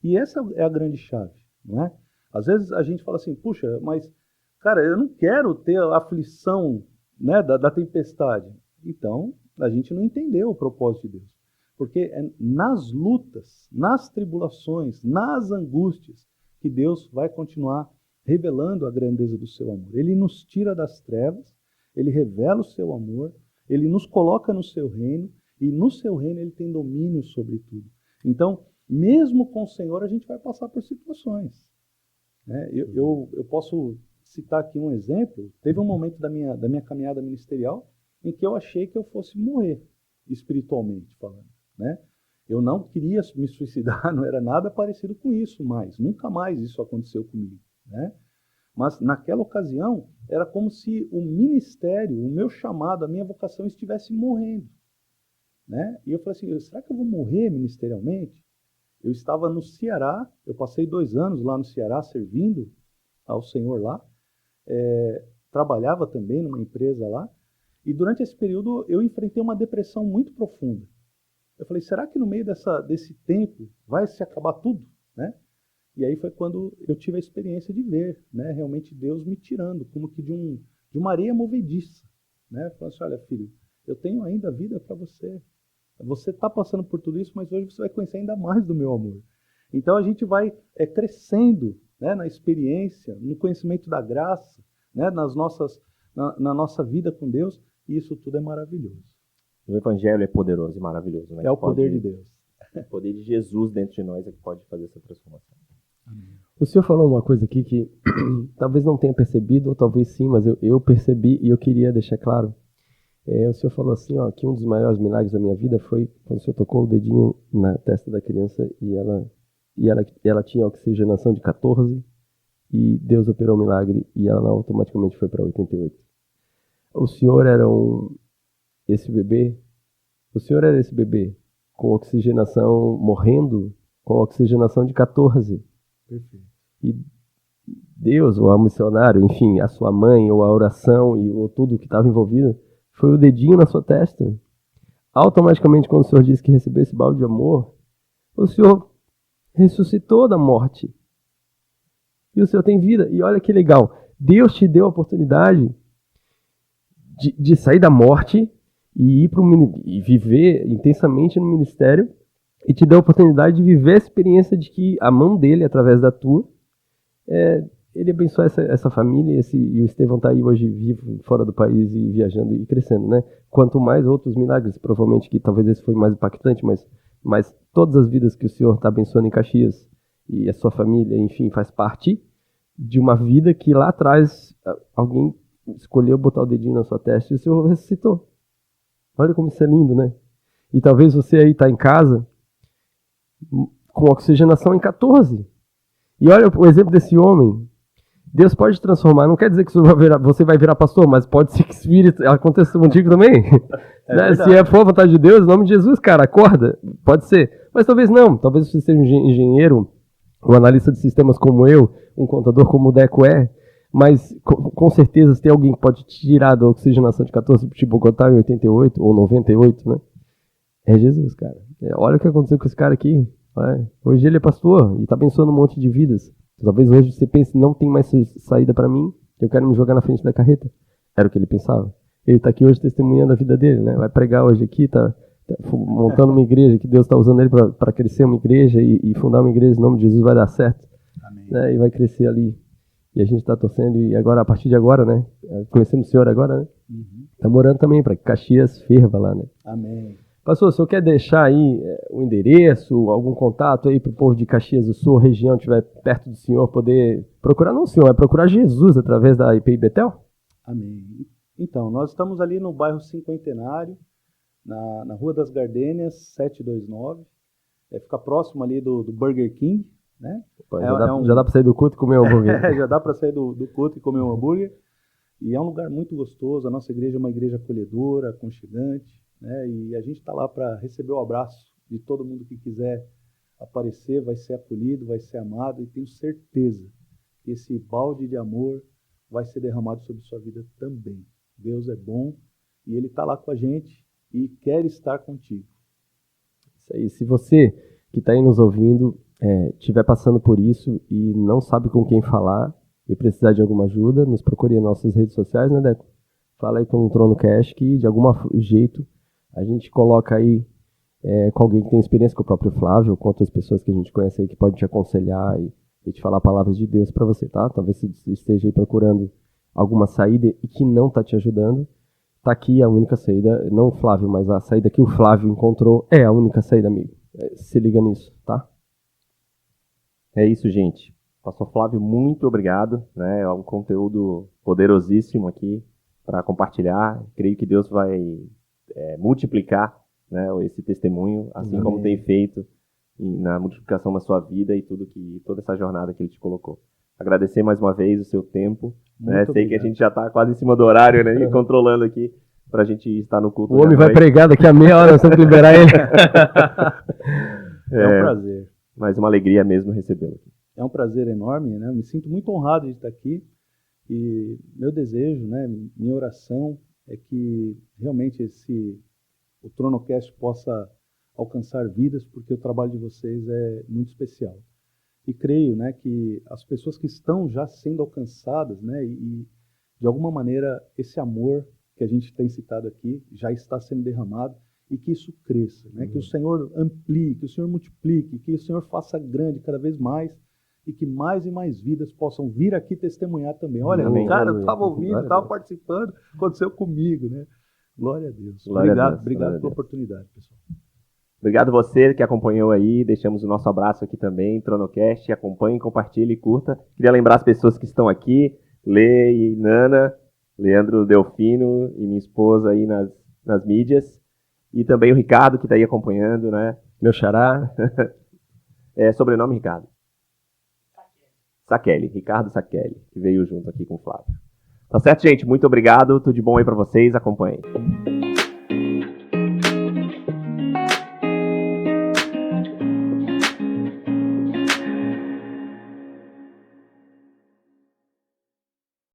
E essa é a grande chave, não é? Às vezes a gente fala assim, puxa, mas, cara, eu não quero ter a aflição, né, da tempestade. Então, a gente não entendeu o propósito de Deus. Porque é nas lutas, nas tribulações, nas angústias, que Deus vai continuar revelando a grandeza do seu amor. Ele nos tira das trevas, ele revela o seu amor, ele nos coloca no seu reino, e no seu reino ele tem domínio sobre tudo. Então, mesmo com o Senhor, a gente vai passar por situações, né? Eu posso citar aqui um exemplo. Teve um momento da minha caminhada ministerial em que eu achei que eu fosse morrer, espiritualmente falando, né? Eu não queria me suicidar, não era nada parecido com isso mais. Nunca mais isso aconteceu comigo, né? Mas naquela ocasião, era como se o ministério, o meu chamado, a minha vocação estivesse morrendo, né? E eu falei assim, será que eu vou morrer ministerialmente? Eu estava no Ceará, eu passei 2 anos lá no Ceará servindo ao Senhor lá, trabalhava também numa empresa lá, e durante esse período eu enfrentei uma depressão muito profunda. Eu falei, será que no meio desse tempo vai se acabar tudo, né? E aí foi quando eu tive a experiência de ver, né, realmente Deus me tirando, como que de uma areia movediça, né? Falando assim, olha, filho, eu tenho ainda vida para você. Você está passando por tudo isso, mas hoje você vai conhecer ainda mais do meu amor. Então a gente vai crescendo, né, na experiência, no conhecimento da graça, né, na nossa vida com Deus, e isso tudo é maravilhoso. O Evangelho é poderoso e maravilhoso, né? É o poder de Deus. O poder de Jesus dentro de nós é que pode fazer essa transformação. O senhor falou uma coisa aqui que talvez não tenha percebido, ou talvez sim, mas eu percebi e eu queria deixar claro. O senhor falou assim, ó, que um dos maiores milagres da minha vida foi quando o senhor tocou o dedinho na testa da criança e ela tinha oxigenação de 14 e Deus operou o milagre e ela automaticamente foi para 88. O senhor era esse bebê com oxigenação, morrendo com oxigenação de 14. Perfeito. E Deus, ou a missionário, enfim, a sua mãe, ou a oração, ou tudo que estava envolvido, foi o dedinho na sua testa. Automaticamente, quando o Senhor disse que recebeu esse balde de amor, o Senhor ressuscitou da morte. E o Senhor tem vida. E olha que legal, Deus te deu a oportunidade de sair da morte e e viver intensamente no ministério, e te deu a oportunidade de viver a experiência de que a mão dele, através da tua, ele abençoa essa família, e o Estevão está aí hoje vivo, fora do país e viajando e crescendo, né? Quanto mais outros milagres, provavelmente que talvez esse foi mais impactante, mas todas as vidas que o Senhor está abençoando em Caxias e a sua família, enfim, faz parte de uma vida que lá atrás alguém escolheu botar o dedinho na sua testa e o Senhor ressuscitou. Olha como isso é lindo, né? E talvez você aí está em casa com oxigenação em 14. E olha o exemplo desse homem. Deus pode transformar, não quer dizer que você vai virar pastor, mas pode ser que isso aconteça contigo também. Né? Se for a vontade de Deus, em nome de Jesus, cara, acorda. Pode ser. Mas talvez não. Talvez você seja um engenheiro, um analista de sistemas como eu, um contador como o Deco é, mas com certeza se tem alguém que pode te tirar da oxigenação de 14 para te botar em 88 ou 98, né? É Jesus, cara. Olha o que aconteceu com esse cara aqui. Hoje ele é pastor e está abençoando um monte de vidas. Talvez hoje você pense, não tem mais saída para mim, eu quero me jogar na frente da carreta. Era o que ele pensava. Ele está aqui hoje testemunhando a vida dele, né? Vai pregar hoje aqui, tá montando uma igreja, que Deus está usando ele para crescer uma igreja e fundar uma igreja, em nome de Jesus vai dar certo. Amém. Né? E vai crescer ali. E a gente está torcendo, e agora, a partir de agora, né? Conhecemos o senhor agora, né? Está morando também para que Caxias ferva lá, né? Amém. Pastor, o senhor quer deixar aí o endereço, algum contato aí para o povo de Caxias do Sul, região, estiver perto do senhor, poder procurar, não o senhor, é procurar Jesus através da IPI Betel? Amém. Então, nós estamos ali no bairro Cinquentenário, na Rua das Gardênias, 729. Fica próximo ali do Burger King, né? Pô, já dá para sair do culto e comer um hambúrguer. Já dá para sair do culto e comer um hambúrguer. E é um lugar muito gostoso. A nossa igreja é uma igreja acolhedora, aconchegante, né? E a gente está lá para receber o abraço de todo mundo que quiser aparecer, vai ser acolhido, vai ser amado, e tenho certeza que esse balde de amor vai ser derramado sobre sua vida também. Deus é bom e Ele está lá com a gente e quer estar contigo. Isso aí. Se você que está aí nos ouvindo estiver passando por isso e não sabe com quem falar e precisar de alguma ajuda, nos procure em nossas redes sociais, né, Deco? Fala aí com o Trono Cash que de algum jeito a gente coloca aí com alguém que tem experiência, com o próprio Flávio, ou com outras pessoas que a gente conhece aí que podem te aconselhar e te falar palavras de Deus para você, tá? Talvez você esteja aí procurando alguma saída e que não está te ajudando. Tá aqui a única saída, não o Flávio, mas a saída que o Flávio encontrou é a única saída, amigo. Se liga nisso, tá? É isso, gente. Pastor Flávio, muito obrigado, né? É um conteúdo poderosíssimo aqui para compartilhar. Creio que Deus vai multiplicar, né, esse testemunho, assim como tem feito na multiplicação da sua vida e toda essa jornada que Ele te colocou. Agradecer mais uma vez o seu tempo. Né? Sei que a gente já está quase em cima do horário, né? E controlando aqui para a gente estar no culto. O homem vai pregar daqui a meia hora, nós temos que liberar ele. É um prazer. Mas uma alegria mesmo recebê-lo. É um prazer enorme, né? Eu me sinto muito honrado de estar aqui e meu desejo, né? Minha oração é que realmente o TronoCast possa alcançar vidas, porque o trabalho de vocês é muito especial. E creio, né, que as pessoas que estão já sendo alcançadas, né, e de alguma maneira esse amor que a gente tem citado aqui já está sendo derramado e que isso cresça, né, que o Senhor amplie, que o Senhor multiplique, que o Senhor faça grande cada vez mais e que mais e mais vidas possam vir aqui testemunhar também. Olha, cara, eu estava ouvindo, estava participando, aconteceu comigo, né? Glória a Deus. Glória a Deus. Obrigado pela oportunidade, pessoal. Obrigado você que acompanhou aí, deixamos o nosso abraço aqui também, TronoCast, acompanhe, compartilhe e curta. Queria lembrar as pessoas que estão aqui, Lê e Nana, Leandro Delfino e minha esposa aí nas mídias, e também o Ricardo que está aí acompanhando, né? Meu xará. Sobrenome Ricardo? Saqueli, Ricardo Saqueli, que veio junto aqui com o Flávio. Tá certo, gente? Muito obrigado, tudo de bom aí para vocês, acompanhem.